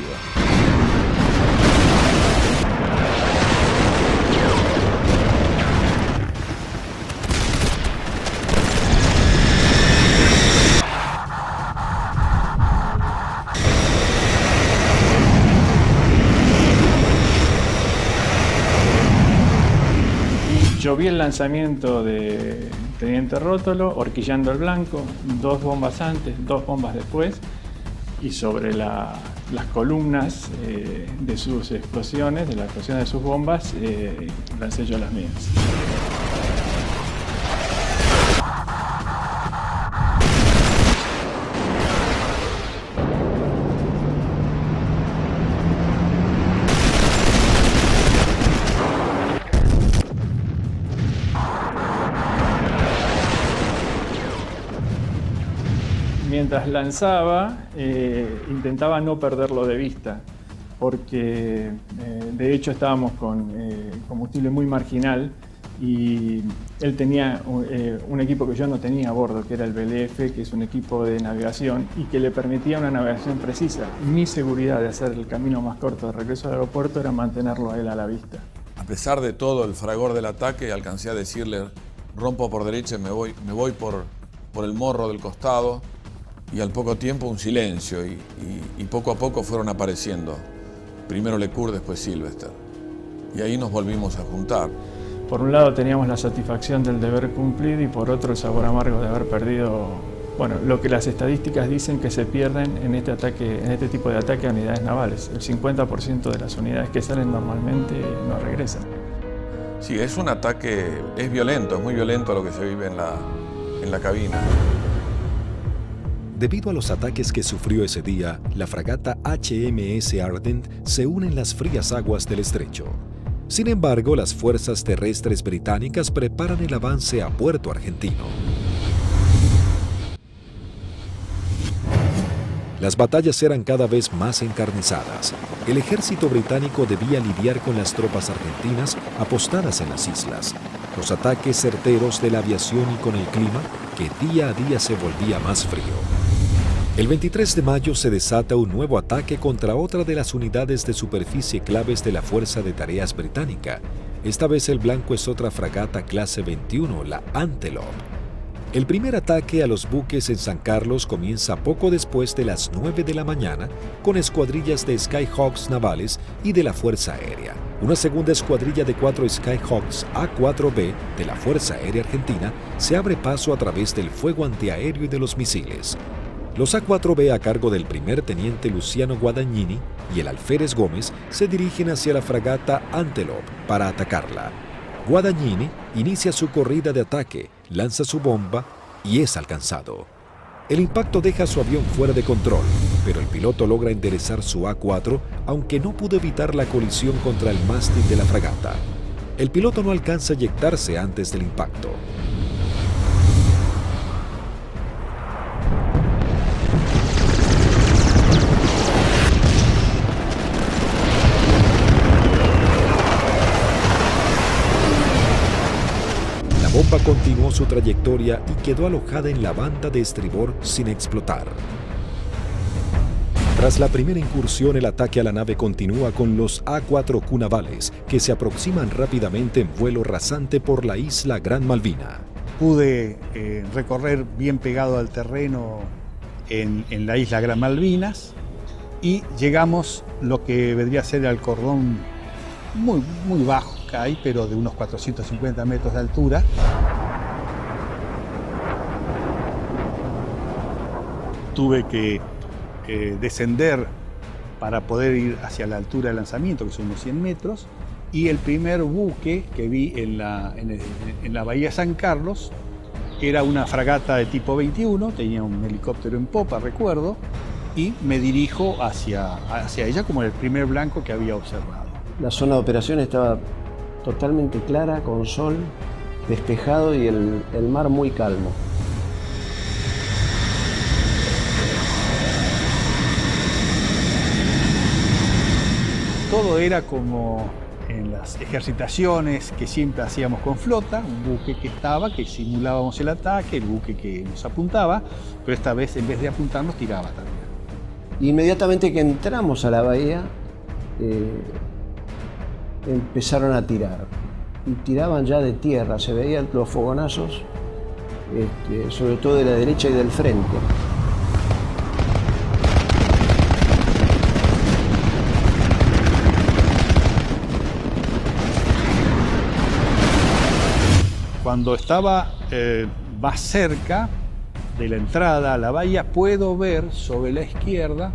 Yo vi el lanzamiento de Teniente Rótolo, horquillando el blanco, 2 bombas antes, 2 bombas después, y sobre las columnas de sus explosiones, de la explosión de sus bombas, lancé yo las mías. Mientras lanzaba, intentaba no perderlo de vista, porque de hecho estábamos con combustible muy marginal y él tenía un equipo que yo no tenía a bordo, que era el BLF, que es un equipo de navegación y que le permitía una navegación precisa. Mi seguridad de hacer el camino más corto de regreso al aeropuerto era mantenerlo a él a la vista. A pesar de todo el fragor del ataque, alcancé a decirle: rompo por derecha y me voy por el morro del costado, y al poco tiempo un silencio y poco a poco fueron apareciendo. Primero Lecour, después Sylvester. Y ahí nos volvimos a juntar. Por un lado teníamos la satisfacción del deber cumplido y por otro el sabor amargo de haber perdido, bueno, lo que las estadísticas dicen que se pierden en este tipo de ataque a unidades navales. El 50% de las unidades que salen normalmente no regresan. Sí, es un ataque, es violento, es muy violento lo que se vive en la cabina. Debido a los ataques que sufrió ese día, la fragata HMS Ardent se une en las frías aguas del estrecho. Sin embargo, las fuerzas terrestres británicas preparan el avance a Puerto Argentino. Las batallas eran cada vez más encarnizadas. El ejército británico debía lidiar con las tropas argentinas apostadas en las islas, los ataques certeros de la aviación y con el clima que día a día se volvía más frío. El 23 de mayo se desata un nuevo ataque contra otra de las unidades de superficie claves de la Fuerza de Tareas Británica. Esta vez el blanco es otra fragata clase 21, la Antelope. El primer ataque a los buques en San Carlos comienza poco después de las 9 de la mañana con escuadrillas de Skyhawks navales y de la Fuerza Aérea. Una segunda escuadrilla de 4 Skyhawks A4B de la Fuerza Aérea Argentina se abre paso a través del fuego antiaéreo y de los misiles. Los A4B a cargo del primer teniente Luciano Guadagnini y el alférez Gómez se dirigen hacia la fragata Antelope para atacarla. Guadagnini inicia su corrida de ataque, lanza su bomba y es alcanzado. El impacto deja su avión fuera de control, pero el piloto logra enderezar su A4, aunque no pudo evitar la colisión contra el mástil de la fragata. El piloto no alcanza a eyectarse antes del impacto. La bomba continuó su trayectoria y quedó alojada en la banda de estribor sin explotar. Tras la primera incursión, el ataque a la nave continúa con los A4Q navales, que se aproximan rápidamente en vuelo rasante por la isla Gran Malvina. Pude recorrer bien pegado al terreno en la isla Gran Malvinas y llegamos lo que vendría a ser al cordón muy bajo que hay, pero de unos 450 metros de altura. Tuve que descender para poder ir hacia la altura de lanzamiento, que son unos 100 metros, y el primer buque que vi en la bahía San Carlos era una fragata de tipo 21, tenía un helicóptero en popa, recuerdo, y me dirijo hacia ella como el primer blanco que había observado. La zona de operación estaba totalmente clara, con sol, despejado y el mar muy calmo. Todo era como en las ejercitaciones que siempre hacíamos con flota, un buque que simulábamos el ataque, el buque que nos apuntaba, pero esta vez en vez de apuntarnos tiraba también. Inmediatamente que entramos a la bahía, empezaron a tirar. Y tiraban ya de tierra, se veían los fogonazos, sobre todo de la derecha y del frente. Cuando estaba más cerca de la entrada a la bahía, puedo ver sobre la izquierda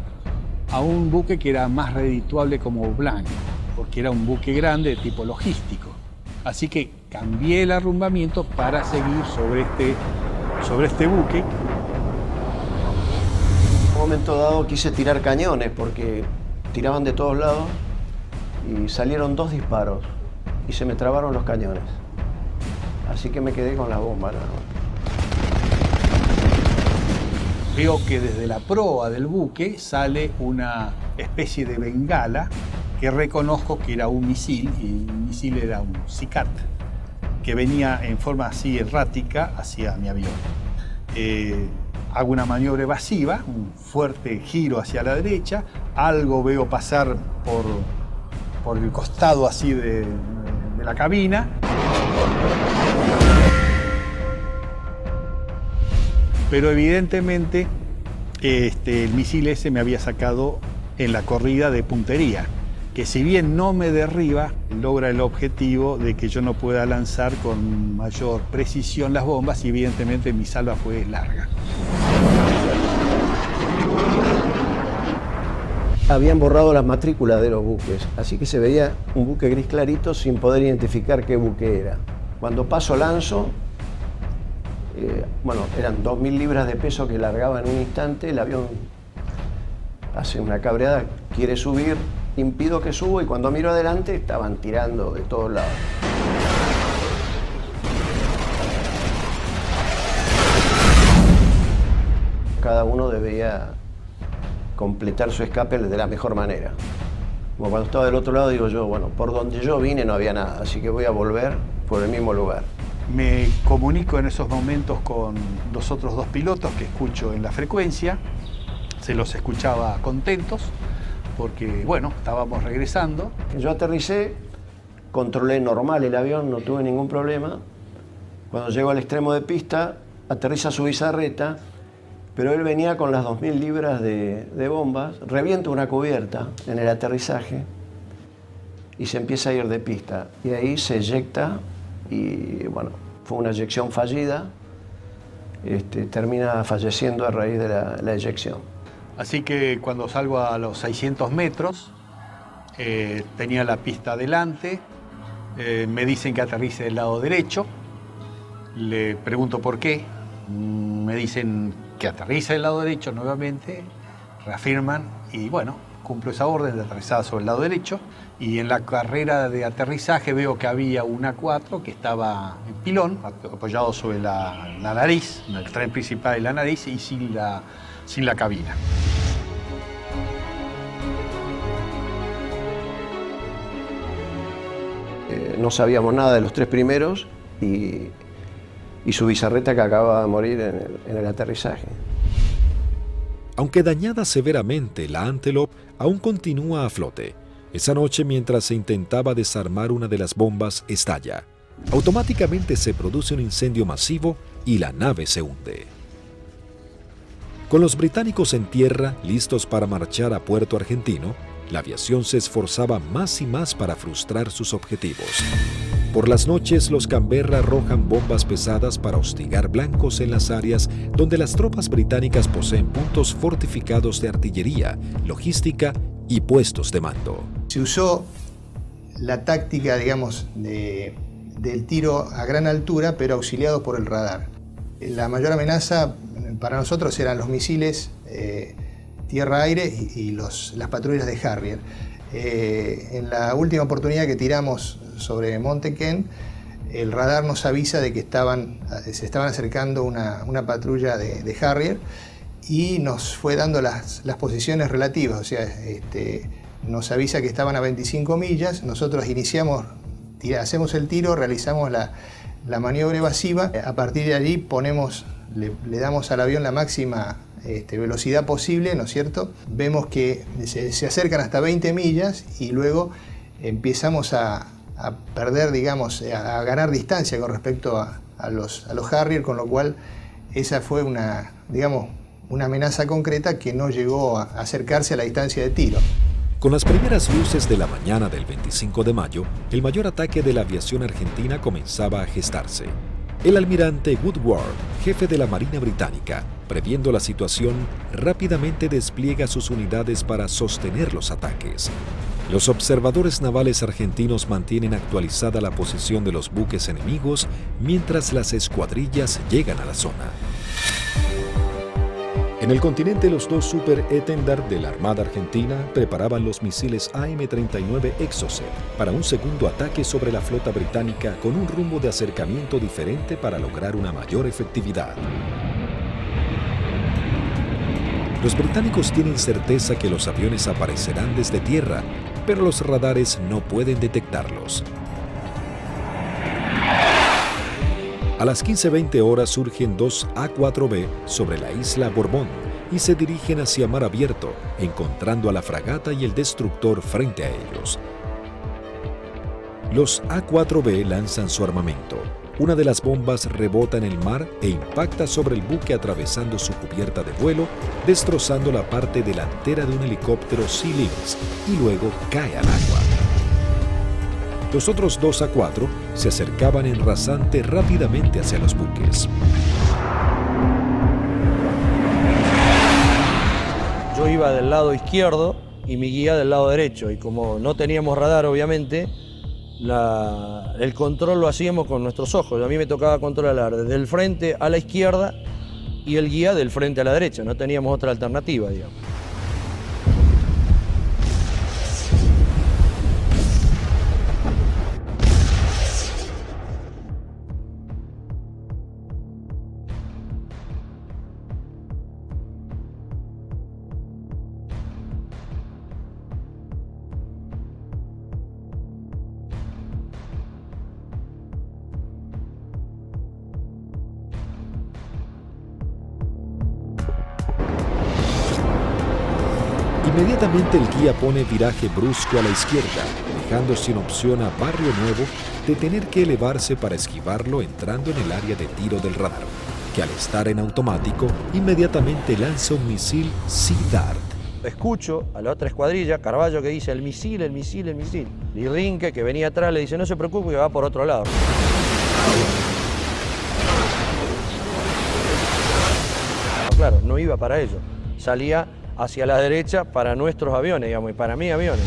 a un buque que era más redituable como blanco, porque era un buque grande de tipo logístico. Así que cambié el arrumbamiento para seguir sobre este buque. En un momento dado quise tirar cañones porque tiraban de todos lados y salieron 2 disparos y se me trabaron los cañones. Así que me quedé con la bomba. Veo que desde la proa del buque sale una especie de bengala que reconozco que era un misil, y el misil era un Sicat. que venía en forma así errática hacia mi avión. Hago una maniobra evasiva, un fuerte giro hacia la derecha, algo veo pasar por el costado así de la cabina. Pero evidentemente el misil ese me había sacado en la corrida de puntería, que si bien no me derriba, logra el objetivo de que yo no pueda lanzar con mayor precisión las bombas y evidentemente mi salva fue larga. Habían borrado las matrículas de los buques, así que se veía un buque gris clarito sin poder identificar qué buque era. Cuando paso lanzo, eran 2.000 libras de peso que largaba en un instante, el avión hace una cabreada, quiere subir, impido que suba y cuando miro adelante estaban tirando de todos lados. Cada uno debía completar su escape de la mejor manera. Como cuando estaba del otro lado digo yo, bueno, por donde yo vine no había nada, así que voy a volver por el mismo lugar. Me comunico en esos momentos con los otros dos pilotos que escucho en la frecuencia. Se los escuchaba contentos porque, bueno, estábamos regresando. Yo aterricé, controlé normal el avión, no tuve ningún problema. Cuando llego al extremo de pista, aterriza su bizarreta, pero él venía con las 2.000 libras de bombas, revienta una cubierta en el aterrizaje y se empieza a ir de pista. Y ahí se eyecta y, bueno, fue una eyección fallida. Termina falleciendo a raíz de la eyección. Así que cuando salgo a los 600 metros, tenía la pista adelante, me dicen que aterrice del lado derecho, le pregunto por qué, me dicen que aterrice del lado derecho nuevamente, reafirman y bueno, cumplo esa orden de aterrizada sobre el lado derecho y en la carrera de aterrizaje veo que había un A4 que estaba en pilón, apoyado sobre la nariz, en el tren principal de la nariz y sin la cabina. No sabíamos nada de los tres primeros y su bizarreta que acaba de morir en el aterrizaje. Aunque dañada severamente, la Antelope aún continúa a flote. Esa noche, mientras se intentaba desarmar una de las bombas, estalla. Automáticamente se produce un incendio masivo y la nave se hunde. Con los británicos en tierra, listos para marchar a Puerto Argentino, la aviación se esforzaba más y más para frustrar sus objetivos. Por las noches, los Canberra arrojan bombas pesadas para hostigar blancos en las áreas donde las tropas británicas poseen puntos fortificados de artillería, logística y puestos de mando. Se usó la táctica, digamos, del tiro a gran altura, pero auxiliado por el radar. La mayor amenaza para nosotros eran los misiles tierra-aire y las patrullas de Harrier. En la última oportunidad que tiramos sobre Monte Kent, el radar nos avisa de que se estaban acercando una patrulla de Harrier y nos fue dando las posiciones relativas, o sea, nos avisa que estaban a 25 millas, nosotros hacemos el tiro, realizamos la maniobra evasiva, a partir de allí le damos al avión la máxima velocidad posible, ¿no es cierto? Vemos que se acercan hasta 20 millas y luego empezamos a perder, digamos, a ganar distancia con respecto a los Harrier, con lo cual esa fue una amenaza concreta que no llegó a acercarse a la distancia de tiro. Con las primeras luces de la mañana del 25 de mayo, el mayor ataque de la aviación argentina comenzaba a gestarse. El almirante Woodward, jefe de la Marina Británica, previendo la situación, rápidamente despliega sus unidades para sostener los ataques. Los observadores navales argentinos mantienen actualizada la posición de los buques enemigos mientras las escuadrillas llegan a la zona. En el continente, los dos Super Étendard de la Armada Argentina preparaban los misiles AM-39 Exocet para un segundo ataque sobre la flota británica con un rumbo de acercamiento diferente para lograr una mayor efectividad. Los británicos tienen certeza que los aviones aparecerán desde tierra, pero los radares no pueden detectarlos. A las 15:20 horas surgen dos A-4B sobre la isla Borbón y se dirigen hacia mar abierto, encontrando a la fragata y el destructor frente a ellos. Los A-4B lanzan su armamento. Una de las bombas rebota en el mar e impacta sobre el buque atravesando su cubierta de vuelo, destrozando la parte delantera de un helicóptero Sea Lynx y luego cae al agua. Los otros dos A-4 se acercaban en rasante rápidamente hacia los buques. Yo iba del lado izquierdo y mi guía del lado derecho, y como no teníamos radar, obviamente, el control lo hacíamos con nuestros ojos. A mí me tocaba controlar desde el frente a la izquierda y el guía del frente a la derecha. No teníamos otra alternativa, digamos. Inmediatamente el guía pone viraje brusco a la izquierda, dejando sin opción a Barrio Nuevo de tener que elevarse para esquivarlo entrando en el área de tiro del radar, que al estar en automático, inmediatamente lanza un misil Sea Dart. Escucho a la otra escuadrilla, Carballo, que dice el misil, el misil, el misil. Y Rinque, que venía atrás, le dice no se preocupe que va por otro lado. Claro, no iba para ello. Salía hacia la derecha para nuestros aviones, digamos, y para mis aviones.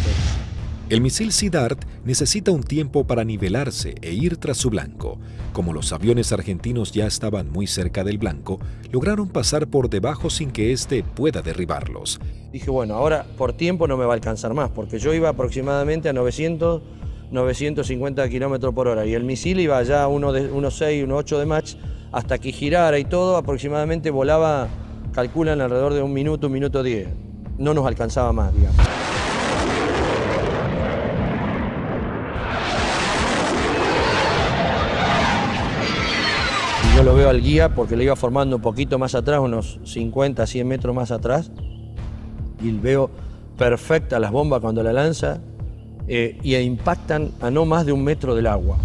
El misil Sea Dart necesita un tiempo para nivelarse e ir tras su blanco. Como los aviones argentinos ya estaban muy cerca del blanco, lograron pasar por debajo sin que éste pueda derribarlos. Dije, bueno, ahora por tiempo no me va a alcanzar más, porque yo iba aproximadamente a 950 kilómetros por hora y el misil iba ya a 1.6, 1.8 de Mach, hasta que girara y todo, aproximadamente volaba, calculan alrededor de 1 minuto, 1 minuto 10. No nos alcanzaba más, digamos. Yo lo veo al guía porque le iba formando un poquito más atrás, unos 50, 100 metros más atrás, y veo perfecta las bombas cuando la lanza y impactan a no más de 1 metro del agua.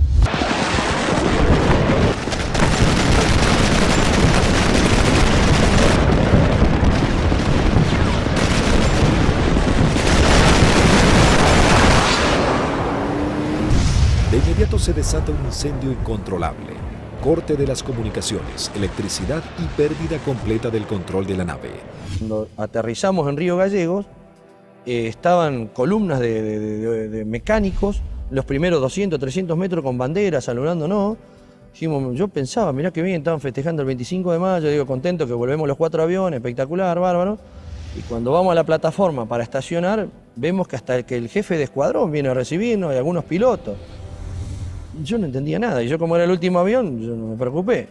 De inmediato se desata un incendio incontrolable. Corte de las comunicaciones, electricidad y pérdida completa del control de la nave. Cuando aterrizamos en Río Gallegos, estaban columnas de mecánicos, los primeros 200, 300 metros con banderas, saludándonos. Dijimos, yo pensaba, mirá que bien, estaban festejando el 25 de mayo, digo, contento que volvemos los 4 aviones, espectacular, bárbaro. Y cuando vamos a la plataforma para estacionar, vemos que hasta que el jefe de escuadrón viene a recibirnos y algunos pilotos. Yo no entendía nada, y yo como era el último avión, yo no me preocupé.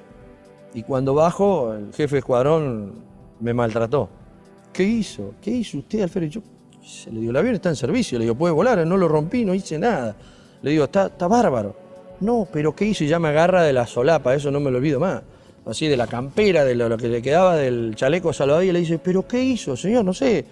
Y cuando bajo, el jefe de escuadrón me maltrató. ¿Qué hizo? ¿Qué hizo usted, Alfredo? Yo le digo, el avión está en servicio, le digo, puede volar, no lo rompí, no hice nada. Le digo, está bárbaro. No, pero ¿qué hizo? Y ya me agarra de la solapa, eso no me lo olvido más. Así de la campera, de lo que le quedaba del chaleco salvavidas, y le dice, ¿pero qué hizo, señor? No sé.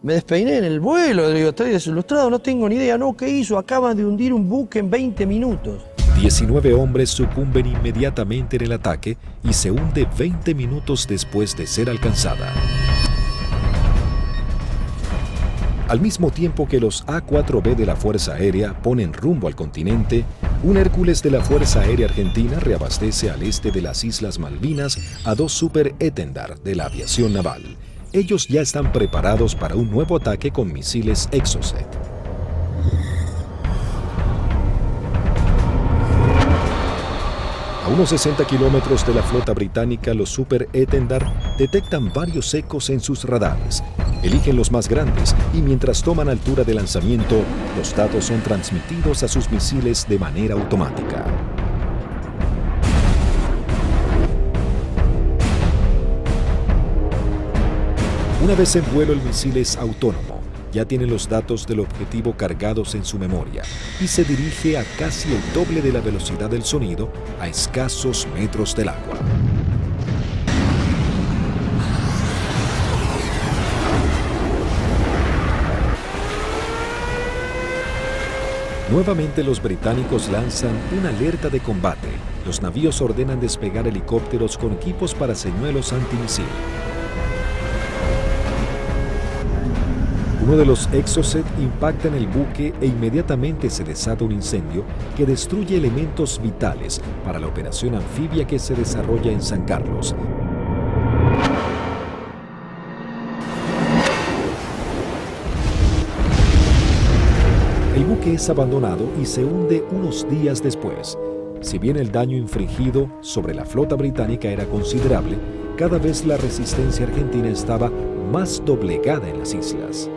Me despeiné en el vuelo, le digo, estoy desilustrado, no tengo ni idea. No, ¿qué hizo? Acaban de hundir un buque en 20 minutos. 19 hombres sucumben inmediatamente en el ataque y se hunde 20 minutos después de ser alcanzada. Al mismo tiempo que los A-4B de la Fuerza Aérea ponen rumbo al continente, un Hércules de la Fuerza Aérea Argentina reabastece al este de las Islas Malvinas a 2 Super Étendard de la aviación naval. Ellos ya están preparados para un nuevo ataque con misiles Exocet. A unos 60 kilómetros de la flota británica, los Super Étendard detectan varios ecos en sus radares. Eligen los más grandes y mientras toman altura de lanzamiento, los datos son transmitidos a sus misiles de manera automática. Una vez en vuelo, el misil es autónomo. ya tiene los datos del objetivo cargados en su memoria y se dirige a casi el doble de la velocidad del sonido a escasos metros del agua. Nuevamente los británicos lanzan una alerta de combate. Los navíos ordenan despegar helicópteros con equipos para señuelos antimisil. Uno de los Exocet impacta en el buque e inmediatamente se desata un incendio que destruye elementos vitales para la operación anfibia que se desarrolla en San Carlos. El buque es abandonado y se hunde unos días después. Si bien el daño infligido sobre la flota británica era considerable, cada vez la resistencia argentina estaba más doblegada en las islas.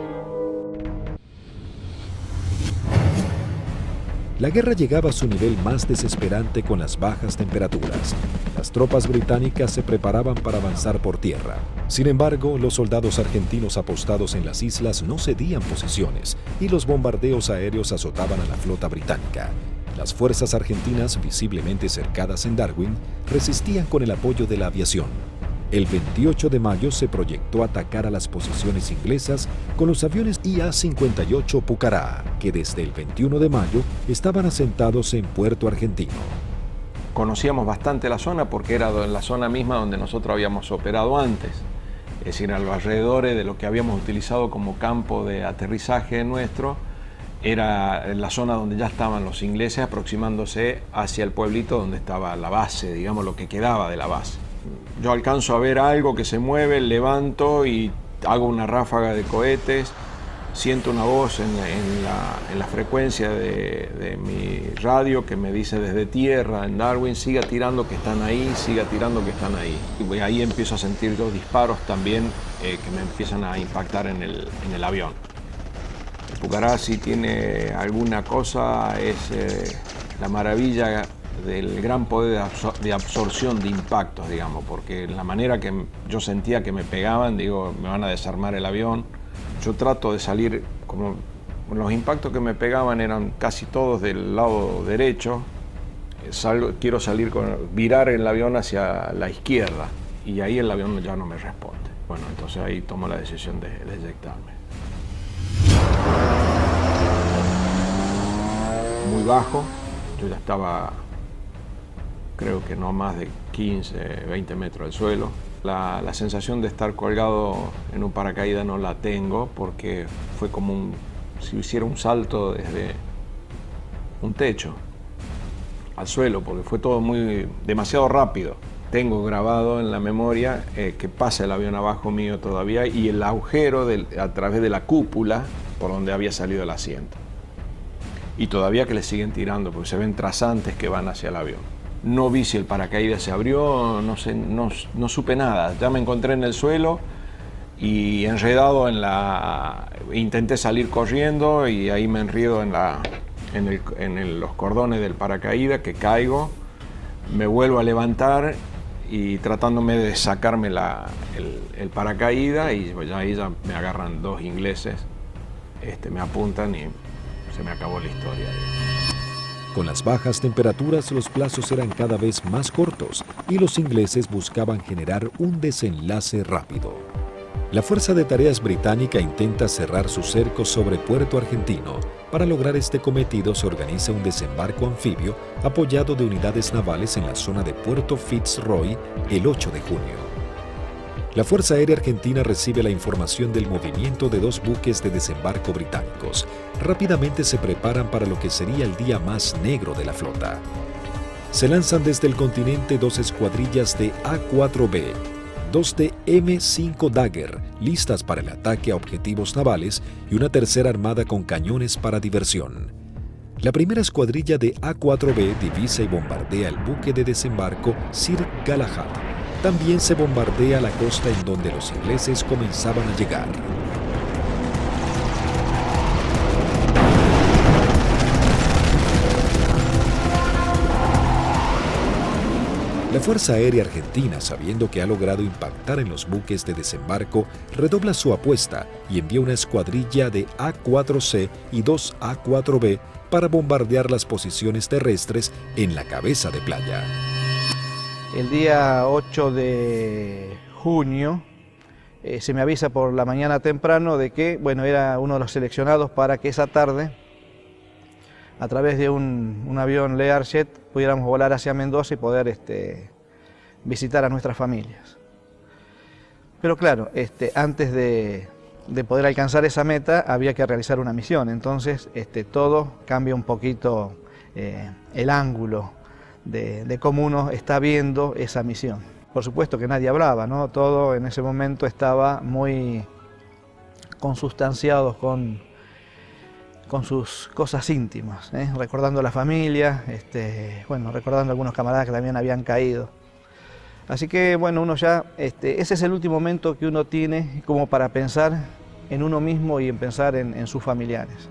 La guerra llegaba a su nivel más desesperante con las bajas temperaturas. Las tropas británicas se preparaban para avanzar por tierra. Sin embargo, los soldados argentinos apostados en las islas no cedían posiciones y los bombardeos aéreos azotaban a la flota británica. Las fuerzas argentinas, visiblemente cercadas en Darwin, resistían con el apoyo de la aviación. El 28 de mayo se proyectó atacar a las posiciones inglesas con los aviones IA-58 Pucará, que desde el 21 de mayo estaban asentados en Puerto Argentino. Conocíamos bastante la zona porque era la zona misma donde nosotros habíamos operado antes, es decir, a los alrededores de lo que habíamos utilizado como campo de aterrizaje nuestro, era la zona donde ya estaban los ingleses aproximándose hacia el pueblito donde estaba la base, digamos lo que quedaba de la base. Yo alcanzo a ver algo que se mueve, levanto y hago una ráfaga de cohetes, siento una voz en la frecuencia de mi radio que me dice desde tierra en Darwin, siga tirando que están ahí, siga tirando que están ahí. Y ahí empiezo a sentir dos disparos también que me empiezan a impactar en el avión. El Pucará, si tiene alguna cosa, es la maravilla del gran poder de absorción de impactos, digamos, porque la manera que yo sentía que me pegaban, digo, me van a desarmar el avión. Yo trato de salir, como los impactos que me pegaban eran casi todos del lado derecho, quiero virar el avión hacia la izquierda y ahí el avión ya no me responde. Bueno, entonces ahí tomo la decisión de eyectarme. Muy bajo, yo ya estaba, creo que no más de 15, 20 metros del suelo. La sensación de estar colgado en un paracaídas no la tengo porque fue como si hiciera un salto desde un techo al suelo, porque fue todo demasiado rápido. Tengo grabado en la memoria que pasa el avión abajo mío todavía y el agujero a través de la cúpula por donde había salido el asiento. Y todavía que le siguen tirando porque se ven trazantes que van hacia el avión. No vi si el paracaídas se abrió, no sé, no supe nada. Ya me encontré en el suelo y enredado intenté salir corriendo y ahí me enredo en los cordones del paracaídas, que caigo, me vuelvo a levantar y tratándome de sacarme el paracaídas y ahí ya me agarran dos ingleses, me apuntan y se me acabó la historia. Con las bajas temperaturas, los plazos eran cada vez más cortos y los ingleses buscaban generar un desenlace rápido. La Fuerza de Tareas Británica intenta cerrar su cerco sobre Puerto Argentino. Para lograr este cometido se organiza un desembarco anfibio apoyado de unidades navales en la zona de Puerto Fitzroy el 8 de junio. La Fuerza Aérea Argentina recibe la información del movimiento de dos buques de desembarco británicos. Rápidamente se preparan para lo que sería el día más negro de la flota. Se lanzan desde el continente dos escuadrillas de A-4B, dos de M5 Dagger, listas para el ataque a objetivos navales, y una tercera armada con cañones para diversión. La primera escuadrilla de A-4B divisa y bombardea el buque de desembarco Sir Galahad. También se bombardea la costa en donde los ingleses comenzaban a llegar. La Fuerza Aérea Argentina, sabiendo que ha logrado impactar en los buques de desembarco, redobla su apuesta y envía una escuadrilla de A-4C y 2 A-4B para bombardear las posiciones terrestres en la cabeza de playa. El día 8 de junio se me avisa por la mañana temprano de que, bueno, era uno de los seleccionados para que esa tarde, a través de un avión Learjet, pudiéramos volar hacia Mendoza y poder visitar a nuestras familias. Pero claro, antes de poder alcanzar esa meta había que realizar una misión, entonces todo cambia un poquito el ángulo de cómo uno está viendo esa misión. Por supuesto que nadie hablaba, ¿no? Todo en ese momento estaba muy consustanciado con sus cosas íntimas, recordando a la familia, bueno, recordando a algunos camaradas que también habían caído. Así que bueno, uno ya, ese es el último momento que uno tiene como para pensar en uno mismo y en pensar en sus familiares.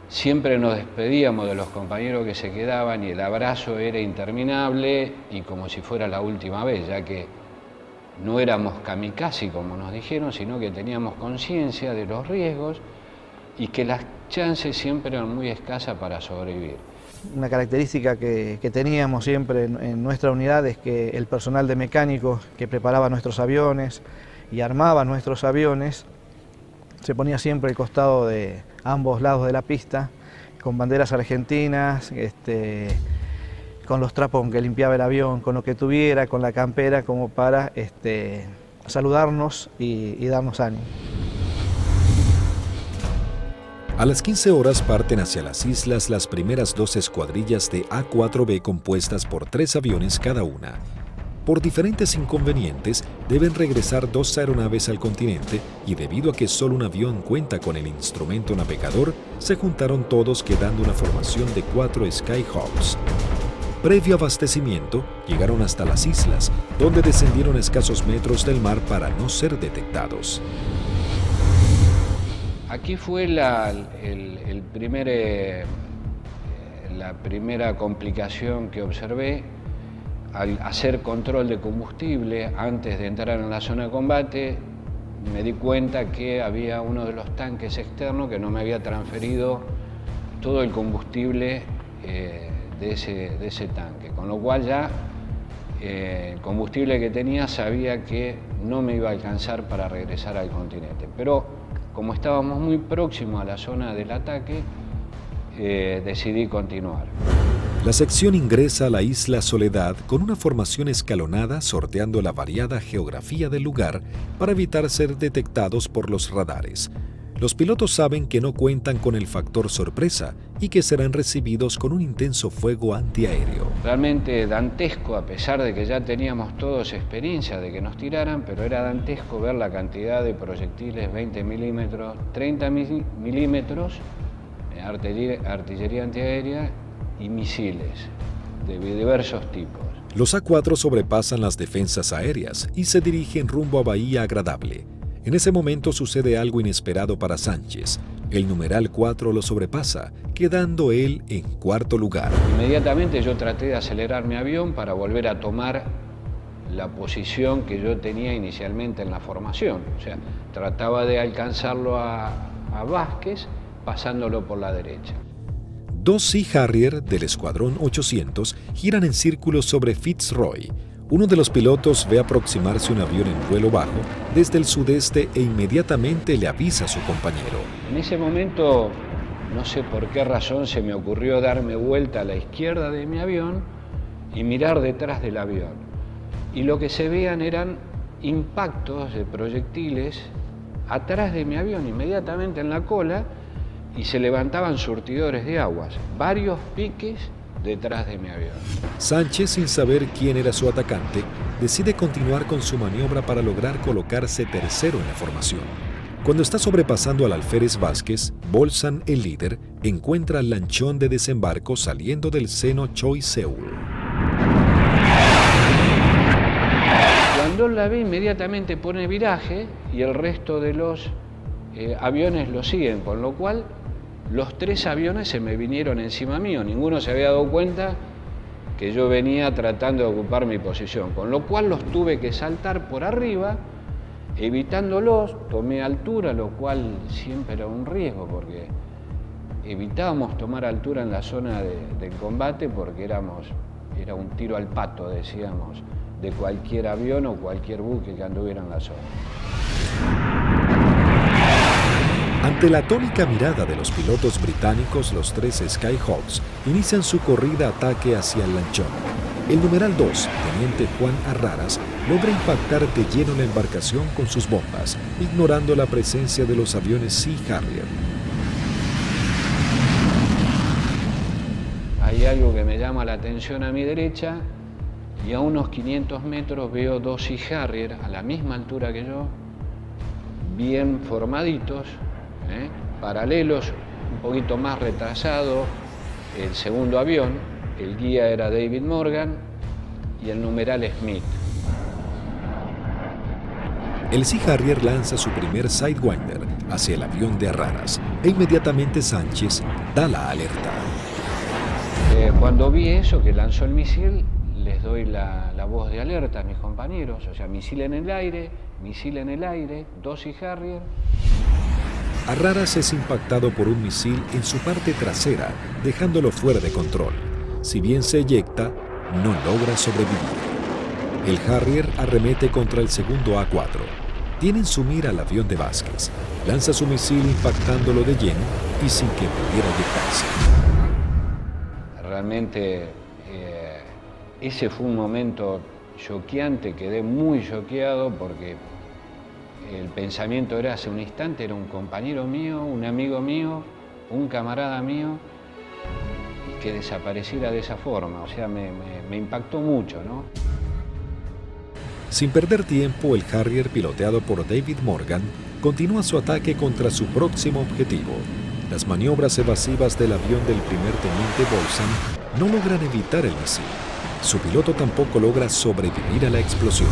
Siempre nos despedíamos de los compañeros que se quedaban y el abrazo era interminable y como si fuera la última vez, ya que no éramos kamikaze como nos dijeron, sino que teníamos conciencia de los riesgos y que las chances siempre eran muy escasas para sobrevivir. Una característica que teníamos siempre en nuestra unidad es que el personal de mecánicos que preparaba nuestros aviones y armaba nuestros aviones se ponía siempre al costado de ambos lados de la pista, con banderas argentinas, con los trapos con que limpiaba el avión, con lo que tuviera, con la campera, como para saludarnos y darnos ánimo. A las 15 horas parten hacia las islas las primeras 2 escuadrillas de A-4B compuestas por 3 aviones cada una. Por diferentes inconvenientes, deben regresar 2 aeronaves al continente y debido a que solo un avión cuenta con el instrumento navegador, se juntaron todos quedando una formación de 4 Skyhawks. Previo abastecimiento, llegaron hasta las islas, donde descendieron a escasos metros del mar para no ser detectados. Aquí fue la primera complicación que observé. Al hacer control de combustible antes de entrar en la zona de combate, me di cuenta que había uno de los tanques externos que no me había transferido todo el combustible de ese tanque, con lo cual ya el combustible que tenía sabía que no me iba a alcanzar para regresar al continente. Pero como estábamos muy próximos a la zona del ataque, decidí continuar. La sección ingresa a la isla Soledad con una formación escalonada sorteando la variada geografía del lugar para evitar ser detectados por los radares. Los pilotos saben que no cuentan con el factor sorpresa y que serán recibidos con un intenso fuego antiaéreo. Realmente dantesco, a pesar de que ya teníamos todos experiencia de que nos tiraran, pero era dantesco ver la cantidad de proyectiles 20 milímetros, 30 milímetros, artillería antiaérea y misiles de diversos tipos. Los A4 sobrepasan las defensas aéreas y se dirigen rumbo a Bahía Agradable. En ese momento sucede algo inesperado para Sánchez. El numeral 4 lo sobrepasa, quedando él en 4º lugar. Inmediatamente yo traté de acelerar mi avión para volver a tomar la posición que yo tenía inicialmente en la formación. O sea, trataba de alcanzarlo a Vázquez pasándolo por la derecha. 2 Sea Harrier del Escuadrón 800 giran en círculo sobre Fitzroy. Uno de los pilotos ve aproximarse un avión en vuelo bajo desde el sudeste e inmediatamente le avisa a su compañero. En ese momento, no sé por qué razón, se me ocurrió darme vuelta a la izquierda de mi avión y mirar detrás del avión. Y lo que se veían eran impactos de proyectiles atrás de mi avión, inmediatamente en la cola, y se levantaban surtidores de aguas, varios piques detrás de mi avión. Sánchez, sin saber quién era su atacante, decide continuar con su maniobra para lograr colocarse tercero en la formación. Cuando está sobrepasando al alférez Vázquez, Bolsan, el líder, encuentra al lanchón de desembarco saliendo del seno Choi Seul. Cuando la ve, inmediatamente pone viraje y el resto de los aviones lo siguen, con lo cual los 3 aviones se me vinieron encima mío. Ninguno se había dado cuenta que yo venía tratando de ocupar mi posición, con lo cual los tuve que saltar por arriba, evitándolos, tomé altura, lo cual siempre era un riesgo, porque evitábamos tomar altura en la zona del combate porque era un tiro al pato, decíamos, de cualquier avión o cualquier buque que anduviera en la zona. Ante la atónica mirada de los pilotos británicos, los 3 Skyhawks inician su corrida ataque hacia el lanchón. El numeral 2, teniente Juan Arraras, logra impactar de lleno la embarcación con sus bombas, ignorando la presencia de los aviones Sea Harrier. Hay algo que me llama la atención a mi derecha y a unos 500 metros veo 2 Sea Harrier a la misma altura que yo, bien formaditos, paralelos, un poquito más retrasado el segundo avión. El guía era David Morgan y el numeral Smith. El Sea Harrier lanza su primer Sidewinder hacia el avión de Arraras e inmediatamente Sánchez da la alerta. Cuando vi eso, que lanzó el misil, les doy la voz de alerta a mis compañeros, o sea, misil en el aire, 2 Sea Harrier. Arraras es impactado por un misil en su parte trasera, dejándolo fuera de control. Si bien se eyecta, no logra sobrevivir. El Harrier arremete contra el segundo A4. Tiene en su mira al avión de Vázquez. Lanza su misil impactándolo de lleno y sin que pudiera eyectarse. Realmente ese fue un momento choqueante, quedé muy choqueado porque el pensamiento era hace un instante, era un compañero mío, un amigo mío, un camarada mío, y que desapareciera de esa forma, o sea, me impactó mucho, ¿no? Sin perder tiempo, el Harrier, piloteado por David Morgan, continúa su ataque contra su próximo objetivo. Las maniobras evasivas del avión del primer teniente Bolson no logran evitar el misil. Su piloto tampoco logra sobrevivir a la explosión.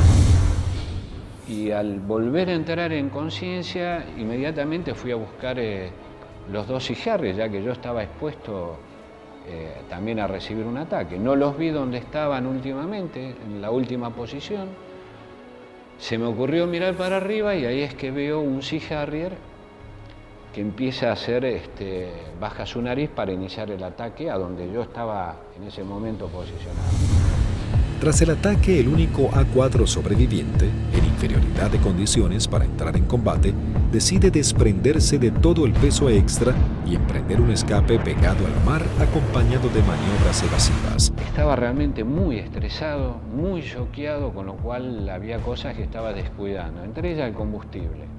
Y al volver a entrar en conciencia, inmediatamente fui a buscar los 2 Sea Harrier, ya que yo estaba expuesto también a recibir un ataque. No los vi donde estaban últimamente, en la última posición. Se me ocurrió mirar para arriba y ahí es que veo un Sea Harrier que empieza a hacer, baja su nariz para iniciar el ataque a donde yo estaba en ese momento posicionado. Tras el ataque, el único A4 sobreviviente, en inferioridad de condiciones para entrar en combate, decide desprenderse de todo el peso extra y emprender un escape pegado al mar acompañado de maniobras evasivas. Estaba realmente muy estresado, muy choqueado, con lo cual había cosas que estaba descuidando, entre ellas el combustible.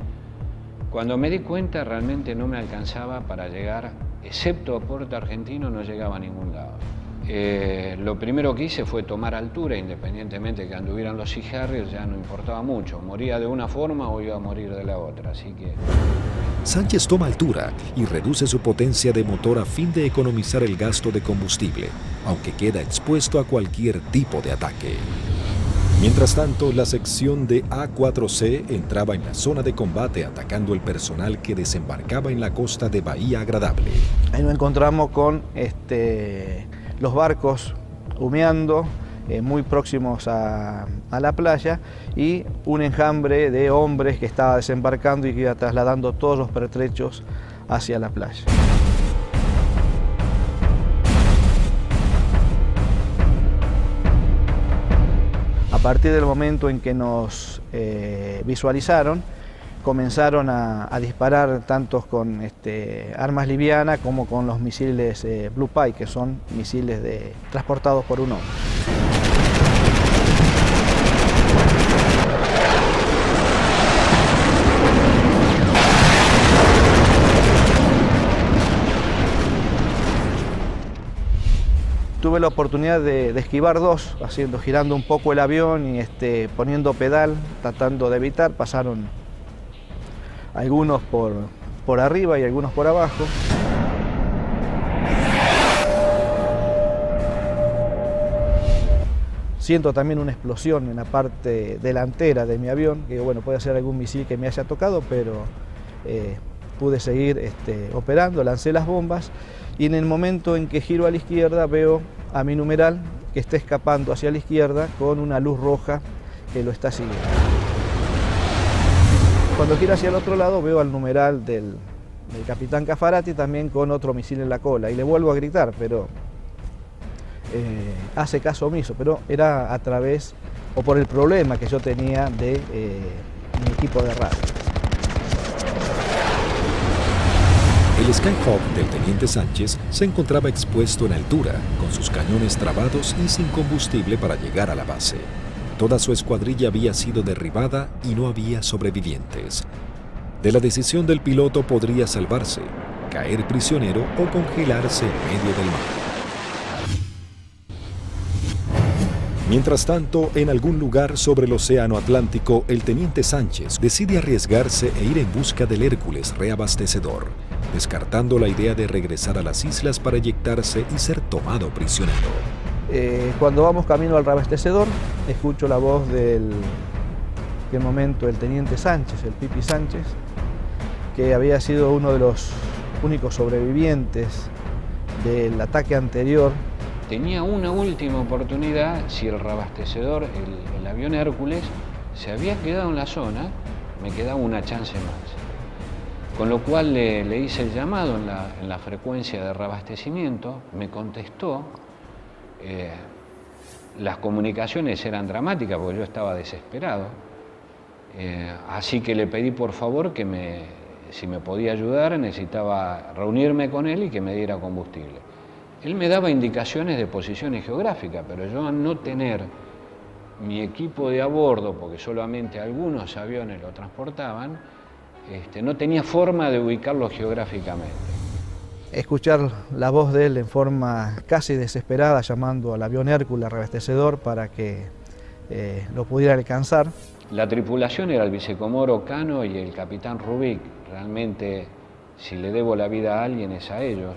Cuando me di cuenta, realmente no me alcanzaba para llegar, excepto a Puerto Argentino, no llegaba a ningún lado. Lo primero que hice fue tomar altura, independientemente que anduvieran los Sea Harrier, ya no importaba mucho. Moría de una forma o iba a morir de la otra, así que... Sánchez toma altura y reduce su potencia de motor a fin de economizar el gasto de combustible, aunque queda expuesto a cualquier tipo de ataque. Mientras tanto, la sección de A4C entraba en la zona de combate atacando el personal que desembarcaba en la costa de Bahía Agradable. Ahí nos encontramos con los barcos humeando, muy próximos a la playa, y un enjambre de hombres que estaba desembarcando y que iba trasladando todos los pertrechos hacia la playa. A partir del momento en que nos visualizaron, comenzaron a disparar tanto con armas livianas como con los misiles Blue Pie, que son misiles transportados por un hombre. Tuve la oportunidad de esquivar 2, girando un poco el avión y poniendo pedal, tratando de evitar. Pasaron algunos por arriba y algunos por abajo. Siento también una explosión en la parte delantera de mi avión, que bueno, puede ser algún misil que me haya tocado, pero pude seguir operando, lancé las bombas y en el momento en que giro a la izquierda veo a mi numeral que está escapando hacia la izquierda con una luz roja que lo está siguiendo. Cuando gira hacia el otro lado veo al numeral del capitán Caffarati también con otro misil en la cola y le vuelvo a gritar, pero hace caso omiso, pero era a través o por el problema que yo tenía de mi equipo de radio. El Skyhawk del teniente Sánchez se encontraba expuesto en altura, con sus cañones trabados y sin combustible para llegar a la base. Toda su escuadrilla había sido derribada y no había sobrevivientes. De la decisión del piloto podría salvarse, caer prisionero o congelarse en medio del mar. Mientras tanto, en algún lugar sobre el océano Atlántico, el teniente Sánchez decide arriesgarse e ir en busca del Hércules reabastecedor, descartando la idea de regresar a las islas para eyectarse y ser tomado prisionero. Cuando vamos camino al reabastecedor, escucho la voz del momento el teniente Sánchez, el Pipi Sánchez, que había sido uno de los únicos sobrevivientes del ataque anterior. Tenía una última oportunidad, si el reabastecedor, el avión Hércules, se había quedado en la zona, me quedaba una chance más. Con lo cual le hice el llamado en la frecuencia de reabastecimiento, me contestó. Las comunicaciones eran dramáticas porque yo estaba desesperado, así que le pedí por favor que si me podía ayudar, necesitaba reunirme con él y que me diera combustible. Él me daba indicaciones de posiciones geográficas, pero yo al no tener mi equipo de a bordo, porque solamente algunos aviones lo transportaban, no tenía forma de ubicarlo geográficamente. Escuchar la voz de él en forma casi desesperada, llamando al avión Hércules reabastecedor para que lo pudiera alcanzar. La tripulación era el vicecomoro Cano y el capitán Rubik. Realmente, si le debo la vida a alguien es a ellos.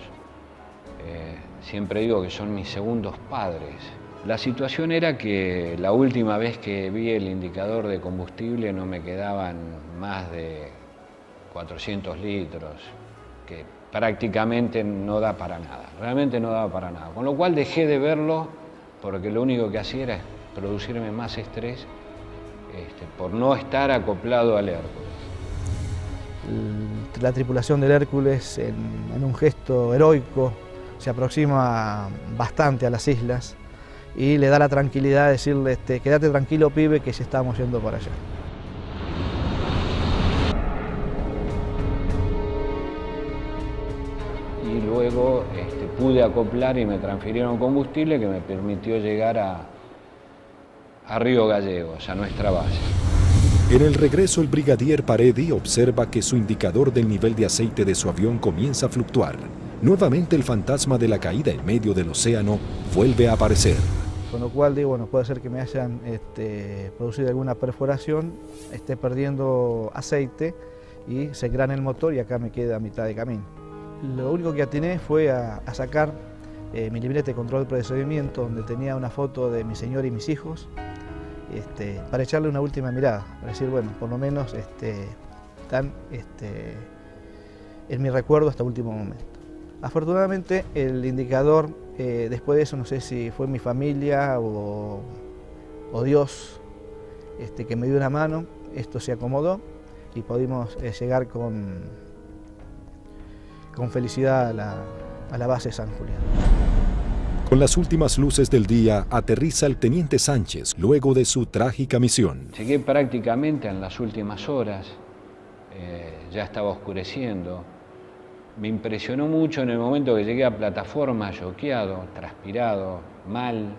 Siempre digo que son mis segundos padres. La situación era que la última vez que vi el indicador de combustible no me quedaban más de 400 litros, que prácticamente no da para nada, realmente no daba para nada. Con lo cual dejé de verlo porque lo único que hacía era producirme más estrés por no estar acoplado al Hércules. La tripulación del Hércules, en un gesto heroico, se aproxima bastante a las islas y le da la tranquilidad de decirle, quédate tranquilo, pibe, que ya estamos yendo para allá. Y luego pude acoplar y me transfirieron combustible que me permitió llegar a Río Gallegos, a nuestra base. En el regreso, el brigadier Paredi observa que su indicador del nivel de aceite de su avión comienza a fluctuar. Nuevamente el fantasma de la caída en medio del océano vuelve a aparecer. Con lo cual digo, bueno, puede ser que me hayan producido alguna perforación, esté perdiendo aceite y se grane el motor y acá me queda a mitad de camino. Lo único que atiné fue a sacar mi libreta de control de procedimiento, donde tenía una foto de mi señor y mis hijos, para echarle una última mirada, para decir, bueno, por lo menos están en mi recuerdo hasta último momento. Afortunadamente el indicador, después de eso, no sé si fue mi familia o Dios que me dio una mano, esto se acomodó y pudimos llegar con felicidad a la base San Julián. Con las últimas luces del día, aterriza el teniente Sánchez luego de su trágica misión. Llegué prácticamente en las últimas horas, ya estaba oscureciendo. Me impresionó mucho en el momento que llegué a plataforma, choqueado, transpirado, mal,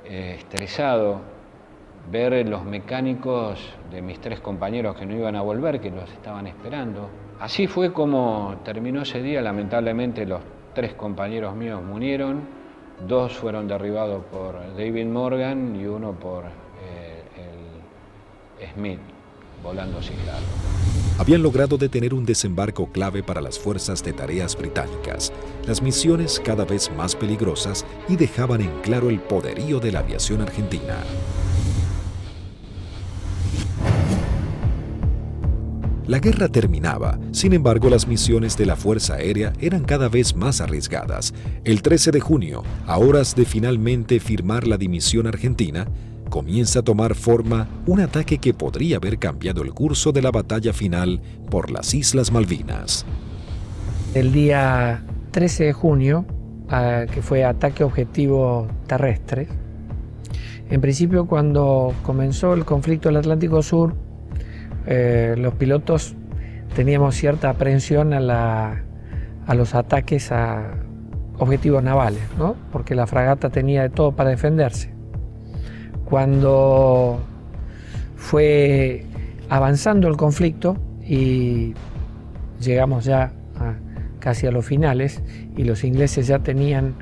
estresado, ver los mecánicos de mis 3 compañeros que no iban a volver, que los estaban esperando. Así fue como terminó ese día. Lamentablemente los 3 compañeros míos murieron, 2 fueron derribados por David Morgan y 1 por el Smith, volando sin largo. Habían logrado detener un desembarco clave para las fuerzas de tareas británicas, las misiones cada vez más peligrosas y dejaban en claro el poderío de la aviación argentina. La guerra terminaba, sin embargo las misiones de la Fuerza Aérea eran cada vez más arriesgadas. El 13 de junio, a horas de finalmente firmar la dimisión argentina, comienza a tomar forma un ataque que podría haber cambiado el curso de la batalla final por las Islas Malvinas. El día 13 de junio, que fue ataque objetivo terrestre, en principio cuando comenzó el conflicto del Atlántico Sur, los pilotos teníamos cierta aprehensión a los ataques a objetivos navales, ¿no? Porque la fragata tenía de todo para defenderse. Cuando fue avanzando el conflicto y llegamos ya casi a los finales y los ingleses ya tenían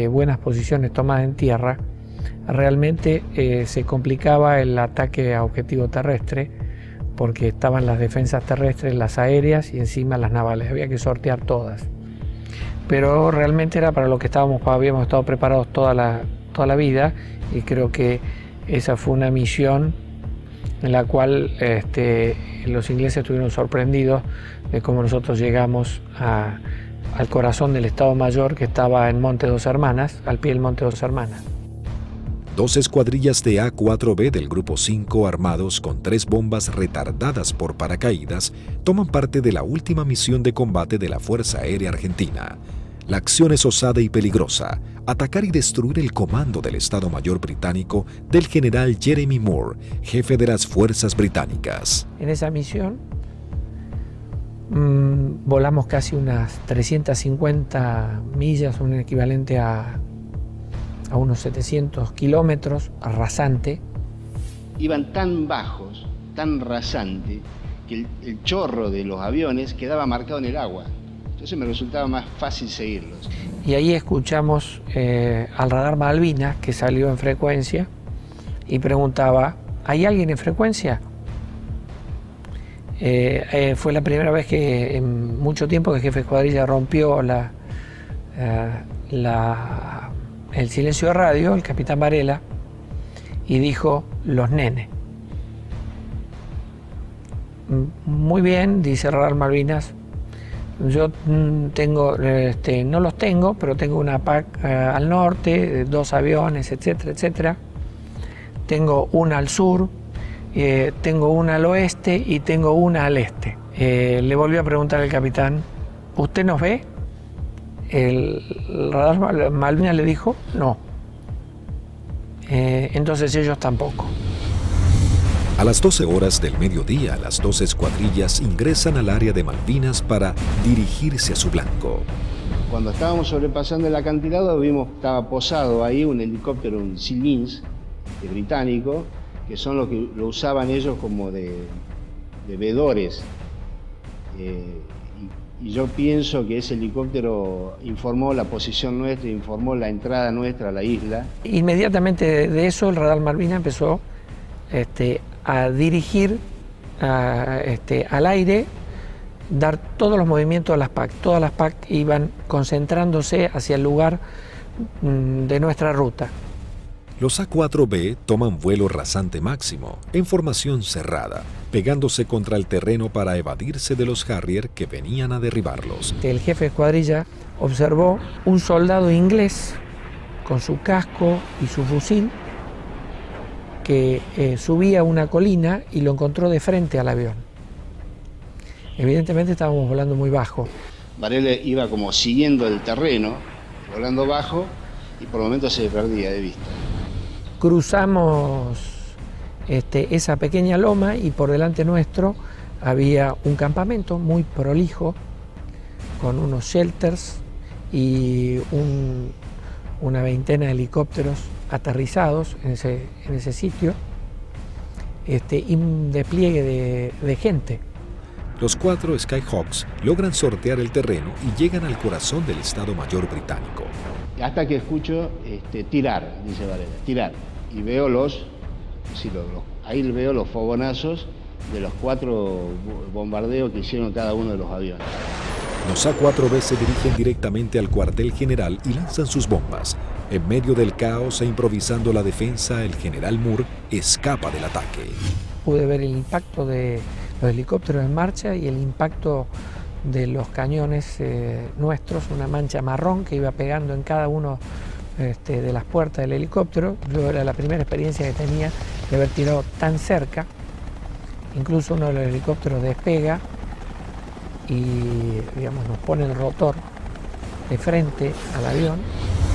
buenas posiciones tomadas en tierra, realmente se complicaba el ataque a objetivo terrestre porque estaban las defensas terrestres, las aéreas y encima las navales, había que sortear todas. Pero realmente era para lo que habíamos estado preparados toda la vida, y creo que esa fue una misión en la cual los ingleses estuvieron sorprendidos de cómo nosotros llegamos al corazón del Estado Mayor, que estaba en Monte Dos Hermanas, al pie del Monte Dos Hermanas. 2 escuadrillas de A4B del Grupo 5 armados con 3 bombas retardadas por paracaídas toman parte de la última misión de combate de la Fuerza Aérea Argentina. La acción es osada y peligrosa: atacar y destruir el comando del Estado Mayor británico del general Jeremy Moore, jefe de las fuerzas británicas. En esa misión volamos casi unas 350 millas, un equivalente a unos 700 kilómetros, rasante. Iban tan bajos, tan rasante, que el chorro de los aviones quedaba marcado en el agua. Entonces me resultaba más fácil seguirlos. Y ahí escuchamos al radar Malvinas, que salió en frecuencia, y preguntaba: ¿hay alguien en frecuencia? Fue la primera vez que en mucho tiempo que el jefe de escuadrilla rompió el silencio de radio, el capitán Varela, y dijo: los nenes. Muy bien, dice radar Malvinas, yo tengo, no los tengo, pero tengo una PAC al norte, 2 aviones, etcétera, etcétera. Tengo una al sur, tengo una al oeste y tengo una al este. Le volvió a preguntar el capitán: ¿usted nos ve? El radar Malvinas le dijo: no. Entonces ellos tampoco. A las 12 horas del mediodía, las 2 escuadrillas ingresan al área de Malvinas para dirigirse a su blanco. Cuando estábamos sobrepasando el acantilado, vimos que estaba posado ahí un helicóptero, un Sea Lynx británico, que son los que lo usaban ellos como de vedores. Y yo pienso que ese helicóptero informó la posición nuestra, informó la entrada nuestra a la isla. Inmediatamente de eso, el radar Malvinas empezó a dirigir al aire, dar todos los movimientos a las PAC. Todas las PAC iban concentrándose hacia el lugar de nuestra ruta. Los A4B toman vuelo rasante máximo, en formación cerrada, pegándose contra el terreno para evadirse de los Harrier que venían a derribarlos. El jefe de escuadrilla observó un soldado inglés con su casco y su fusil que subía una colina y lo encontró de frente al avión. Evidentemente estábamos volando muy bajo. Varela iba como siguiendo el terreno, volando bajo, y por momentos se perdía de vista. Cruzamos esa pequeña loma y por delante nuestro había un campamento muy prolijo con unos shelters y una veintena de helicópteros aterrizados en ese sitio, y un despliegue de gente. Los 4 Skyhawks logran sortear el terreno y llegan al corazón del Estado Mayor británico. Hasta que escucho tirar, dice Varela, tirar. Y veo ahí veo los fogonazos de los 4 bombardeos que hicieron cada uno de los aviones. Los A4B se dirigen directamente al cuartel general y lanzan sus bombas. En medio del caos e improvisando la defensa, el general Moore escapa del ataque. Pude ver el impacto de los helicópteros en marcha y el impacto de los cañones nuestros, una mancha marrón que iba pegando en cada uno de las puertas del helicóptero. Yo era la primera experiencia que tenía de haber tirado tan cerca. Incluso uno de los helicópteros despega y, digamos, nos pone el rotor de frente al avión.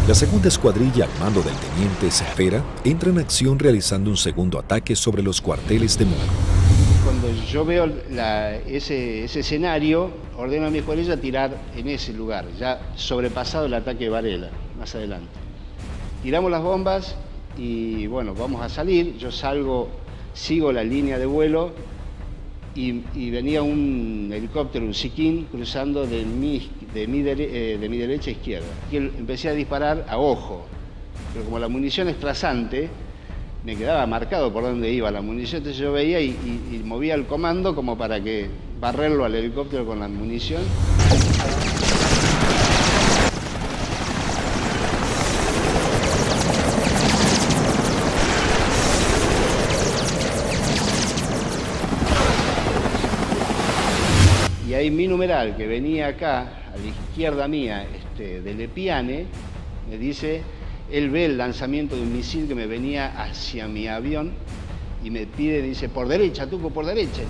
La segunda escuadrilla, al mando del teniente Cepeda, entra en acción realizando un segundo ataque sobre los cuarteles de Muno. Cuando yo veo ese escenario, ordeno a mi escuadrilla tirar en ese lugar, ya sobrepasado el ataque de Varela, más adelante. Tiramos las bombas y bueno, vamos a salir. Yo salgo, sigo la línea de vuelo y venía un helicóptero, un Siquín, cruzando de mi derecha a izquierda. Y empecé a disparar a ojo, pero como la munición es trazante, me quedaba marcado por dónde iba la munición, entonces yo veía y movía el comando como para que barrerlo al helicóptero con la munición. Y ahí mi numeral, que venía acá, a la izquierda mía, de Lepiane, me dice, él ve el lanzamiento de un misil que me venía hacia mi avión y me pide, dice, por derecha, Tuco, por derecha.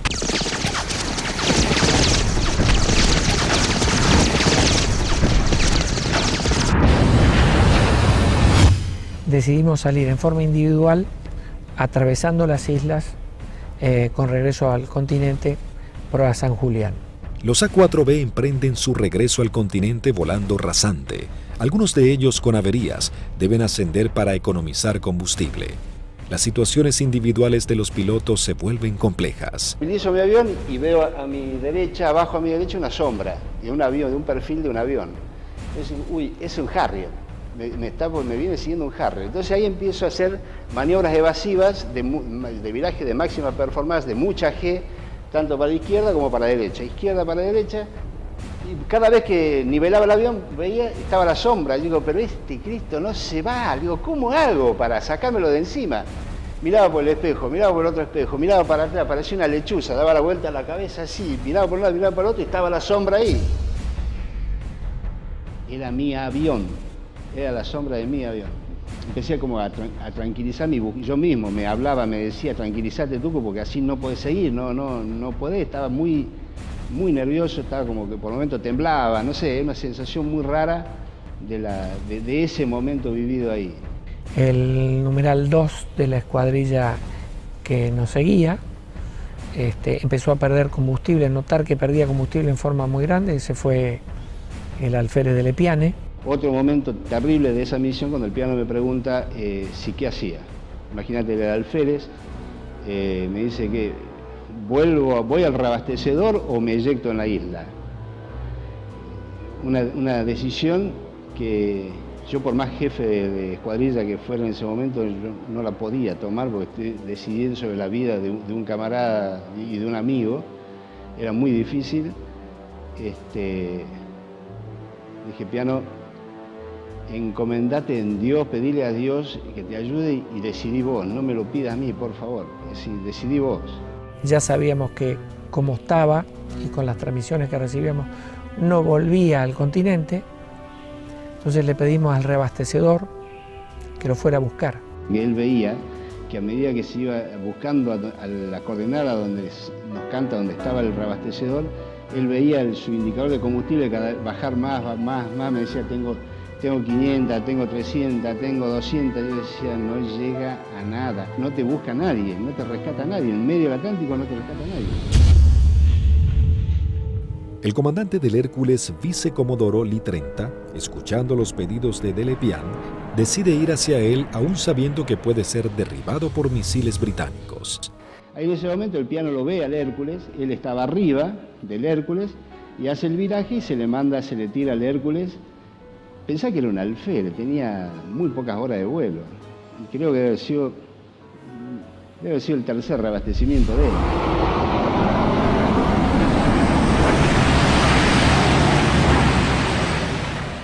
Decidimos salir en forma individual, atravesando las islas, con regreso al continente, por a San Julián. Los A4B emprenden su regreso al continente volando rasante. Algunos de ellos con averías deben ascender para economizar combustible. Las situaciones individuales de los pilotos se vuelven complejas. Utilizo mi avión y veo a mi derecha, abajo a mi derecha, una sombra de un avión, de un perfil de un avión. Es decir, uy, es un Harrier. Me viene siguiendo un Harrier. Entonces ahí empiezo a hacer maniobras evasivas de viraje de máxima performance, de mucha G, tanto para la izquierda como para la derecha. Izquierda para la derecha. Y cada vez que nivelaba el avión, veía, estaba la sombra. Yo digo, pero este Cristo no se va. Digo, ¿cómo hago para sacármelo de encima? Miraba por el espejo, miraba por el otro espejo, miraba para atrás, parecía una lechuza, daba la vuelta a la cabeza así, miraba por un lado, miraba por el otro y estaba la sombra ahí. Era mi avión, era la sombra de mi avión. Empecé como a tranquilizarme, yo mismo me hablaba, me decía, tranquilízate Tuco, porque así no podés seguir, no podés, estaba muy nervioso, estaba como que por el momento temblaba, no sé, una sensación muy rara de ese momento vivido ahí. El numeral 2 de la escuadrilla que nos seguía empezó a perder combustible, notar que perdía combustible en forma muy grande, ese fue el alférez de Lepiane. Otro momento terrible de esa misión, cuando el piano me pregunta si qué hacía. Imagínate, el alférez me dice que voy al reabastecedor o me eyecto en la isla. Una decisión que yo, por más jefe de escuadrilla que fuera en ese momento, yo no la podía tomar porque estoy decidiendo sobre la vida de un camarada y de un amigo. Era muy difícil. Dije, piano, encomendate en Dios, pedile a Dios que te ayude y decidí vos, no me lo pidas a mí, por favor, decidí vos. Ya sabíamos que como estaba y con las transmisiones que recibíamos no volvía al continente, entonces le pedimos al reabastecedor que lo fuera a buscar. Y él veía que a medida que se iba buscando a la coordenada donde nos canta donde estaba el reabastecedor, él veía su indicador de combustible bajar más, me decía, tengo 500, tengo 300, tengo 200, yo decía, no llega a nada, no te busca nadie, no te rescata nadie, en medio del Atlántico no te rescata nadie. El comandante del Hércules, vicecomodoro Lee 30, escuchando los pedidos de Lepiane, decide ir hacia él aún sabiendo que puede ser derribado por misiles británicos. Ahí en ese momento el piano lo ve al Hércules, él estaba arriba del Hércules y hace el viraje y se le tira al Hércules. Pensá que era un alférez, tenía muy pocas horas de vuelo. Y creo que debe haber sido el tercer reabastecimiento de él.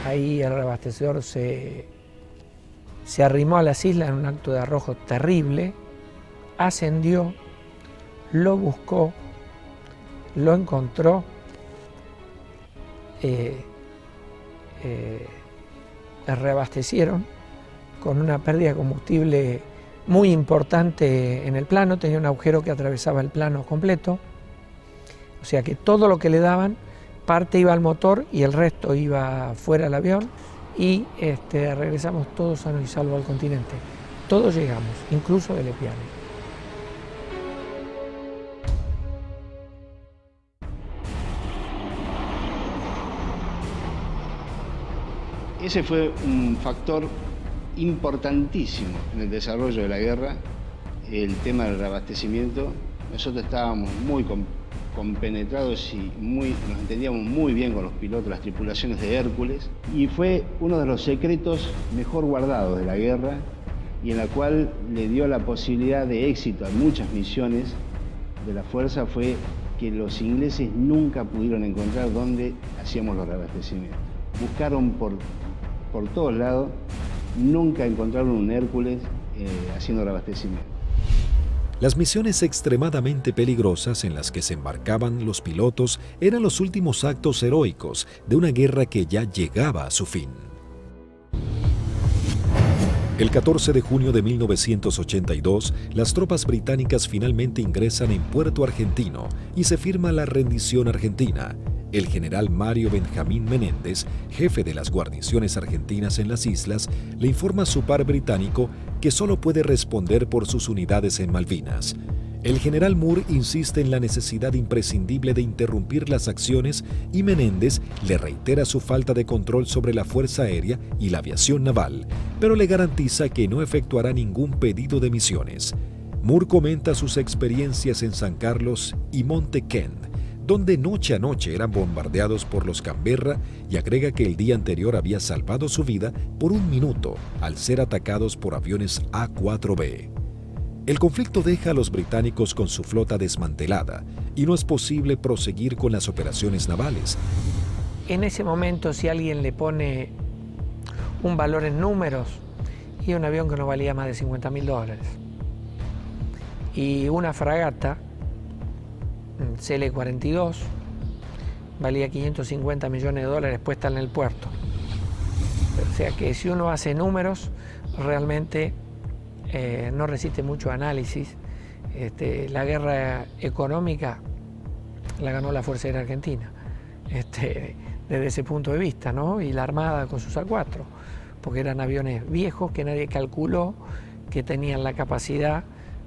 Ahí el reabastecedor se arrimó a las islas en un acto de arrojo terrible, ascendió, lo buscó, lo encontró reabastecieron con una pérdida de combustible muy importante en el plano, tenía un agujero que atravesaba el plano completo, o sea que todo lo que le daban, parte iba al motor y el resto iba fuera del avión, y regresamos todos sanos y salvos al continente. Todos llegamos, incluso de Lepiane. Ese fue un factor importantísimo en el desarrollo de la guerra, el tema del reabastecimiento. Nosotros estábamos muy compenetrados y nos entendíamos muy bien con los pilotos, las tripulaciones de Hércules, y fue uno de los secretos mejor guardados de la guerra y en la cual le dio la posibilidad de éxito a muchas misiones de la Fuerza, fue que los ingleses nunca pudieron encontrar dónde hacíamos los reabastecimientos. Buscaron por todos lados, nunca encontraron un Hércules haciendo reabastecimiento. Las misiones extremadamente peligrosas en las que se embarcaban los pilotos eran los últimos actos heroicos de una guerra que ya llegaba a su fin. El 14 de junio de 1982, las tropas británicas finalmente ingresan en Puerto Argentino y se firma la rendición argentina. El general Mario Benjamín Menéndez, jefe de las guarniciones argentinas en las islas, le informa a su par británico que solo puede responder por sus unidades en Malvinas. El general Moore insiste en la necesidad imprescindible de interrumpir las acciones y Menéndez le reitera su falta de control sobre la Fuerza Aérea y la aviación naval, pero le garantiza que no efectuará ningún pedido de misiones. Moore comenta sus experiencias en San Carlos y Monte Kent, donde noche a noche eran bombardeados por los Canberra, y agrega que el día anterior había salvado su vida por un minuto al ser atacados por aviones A-4B. El conflicto deja a los británicos con su flota desmantelada y no es posible proseguir con las operaciones navales. En ese momento, si alguien le pone un valor en números, y un avión que no valía más de $50.000, y una fragata CL-42 valía $550 millones puesta en el puerto. O sea que si uno hace números, realmente no resiste mucho análisis. La guerra económica la ganó la Fuerza Aérea Argentina, desde ese punto de vista, ¿no? Y la Armada con sus A4, porque eran aviones viejos que nadie calculó que tenían la capacidad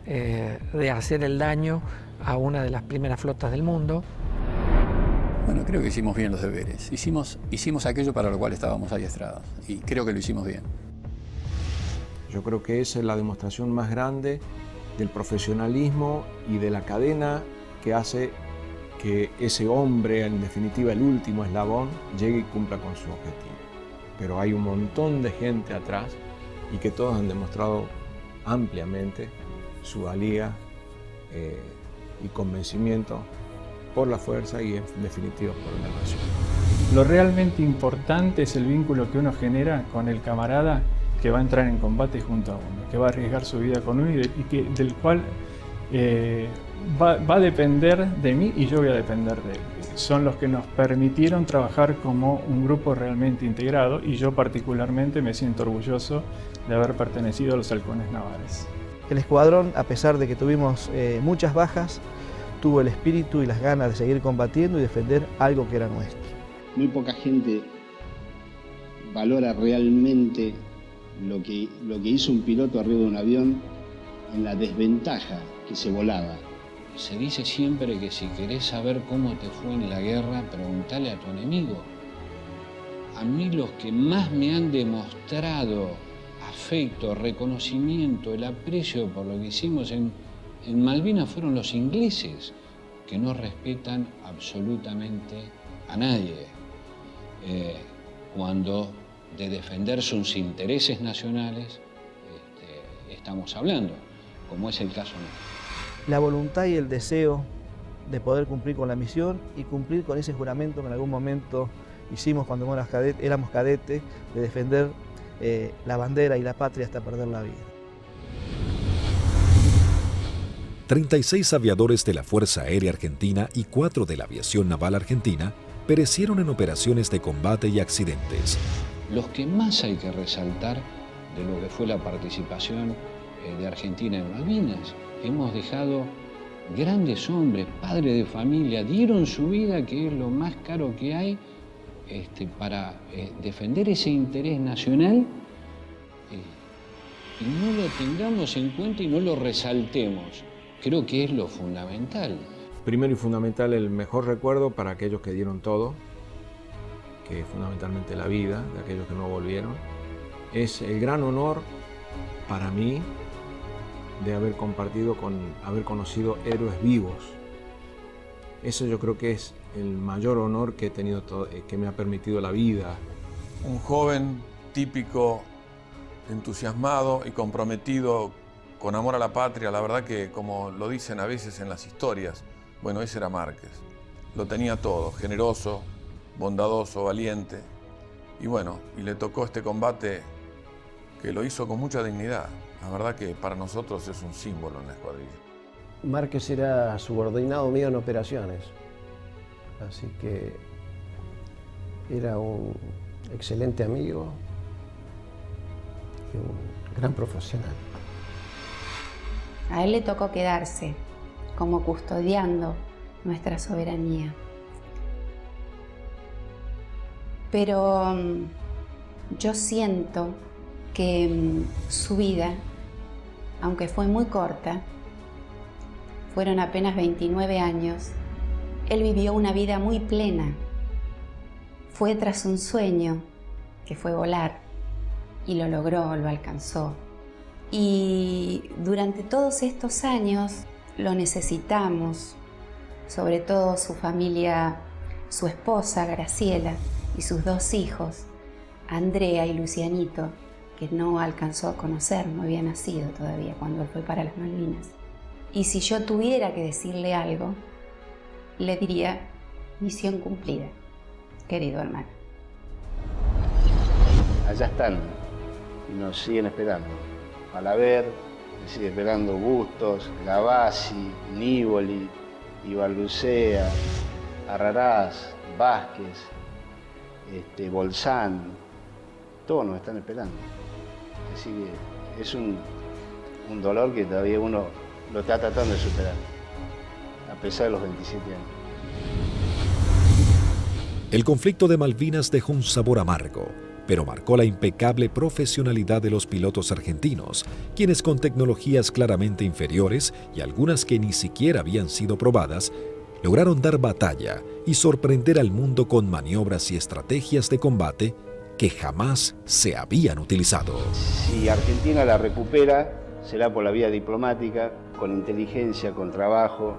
de hacer el daño a una de las primeras flotas del mundo. Bueno, creo que hicimos bien los deberes. Hicimos aquello para lo cual estábamos adiestrados y creo que lo hicimos bien. Yo creo que esa es la demostración más grande del profesionalismo y de la cadena que hace que ese hombre, en definitiva el último eslabón, llegue y cumpla con su objetivo. Pero hay un montón de gente atrás y que todos han demostrado ampliamente su valía y convencimiento por la fuerza y en definitiva por la nación. Lo realmente importante es el vínculo que uno genera con el camarada que va a entrar en combate junto a uno, que va a arriesgar su vida con uno y del cual va a depender de mí y yo voy a depender de él. Son los que nos permitieron trabajar como un grupo realmente integrado y yo particularmente me siento orgulloso de haber pertenecido a los halcones navales. El escuadrón, a pesar de que tuvimos muchas bajas, tuvo el espíritu y las ganas de seguir combatiendo y defender algo que era nuestro. Muy poca gente valora realmente lo que hizo un piloto arriba de un avión en la desventaja que se volaba. Se dice siempre que si querés saber cómo te fue en la guerra, preguntale a tu enemigo. A mí los que más me han demostrado afecto, reconocimiento, el aprecio por lo que hicimos en Malvinas fueron los ingleses, que no respetan absolutamente a nadie. Cuando de defender sus intereses nacionales estamos hablando, como es el caso nuestro. La voluntad y el deseo de poder cumplir con la misión y cumplir con ese juramento que en algún momento hicimos cuando éramos cadetes, de defender la bandera y la patria hasta perder la vida. 36 aviadores de la Fuerza Aérea Argentina y 4 de la Aviación Naval Argentina perecieron en operaciones de combate y accidentes. Los que más hay que resaltar de lo que fue la participación de Argentina en Malvinas, hemos dejado grandes hombres, padres de familia, dieron su vida, que es lo más caro que hay, para defender ese interés nacional, y no lo tengamos en cuenta y no lo resaltemos. Creo que es lo fundamental. Primero y fundamental, el mejor recuerdo para aquellos que dieron todo, que es fundamentalmente la vida de aquellos que no volvieron. Es el gran honor para mí de haber compartido haber conocido héroes vivos. Eso yo creo que es el mayor honor que he tenido, que me ha permitido la vida. Un joven típico, entusiasmado y comprometido con amor a la patria. La verdad que, como lo dicen a veces en las historias, bueno, ese era Márquez. Lo tenía todo, generoso, bondadoso, valiente. Y bueno, y le tocó este combate que lo hizo con mucha dignidad. La verdad que para nosotros es un símbolo en la escuadrilla. Márquez era subordinado mío en operaciones, así que era un excelente amigo y un gran profesional. A él le tocó quedarse como custodiando nuestra soberanía. Pero yo siento que su vida, aunque fue muy corta, fueron apenas 29 años, él vivió una vida muy plena. Fue tras un sueño, que fue volar, y lo logró, lo alcanzó. Y durante todos estos años lo necesitamos, sobre todo su familia, su esposa Graciela y sus 2 hijos, Andrea y Lucianito, que no alcanzó a conocer, no había nacido todavía cuando él fue para las Malvinas. Y si yo tuviera que decirle algo, le diría: misión cumplida, querido hermano. Allá están y nos siguen esperando. Malaver, sigue esperando Bustos, Gavassi, Nívoli, Ibarlucea, Arrarás, Vázquez, Bolzán, todos nos están esperando. Así que es un dolor que todavía uno lo está tratando de superar, a pesar de los 27 años. El conflicto de Malvinas dejó un sabor amargo, pero marcó la impecable profesionalidad de los pilotos argentinos, quienes con tecnologías claramente inferiores y algunas que ni siquiera habían sido probadas, lograron dar batalla y sorprender al mundo con maniobras y estrategias de combate que jamás se habían utilizado. Si Argentina la recupera, será por la vía diplomática, con inteligencia, con trabajo.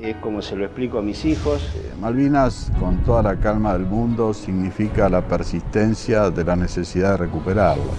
Es como se lo explico a mis hijos. Malvinas, con toda la calma del mundo, significa la persistencia de la necesidad de recuperarlas.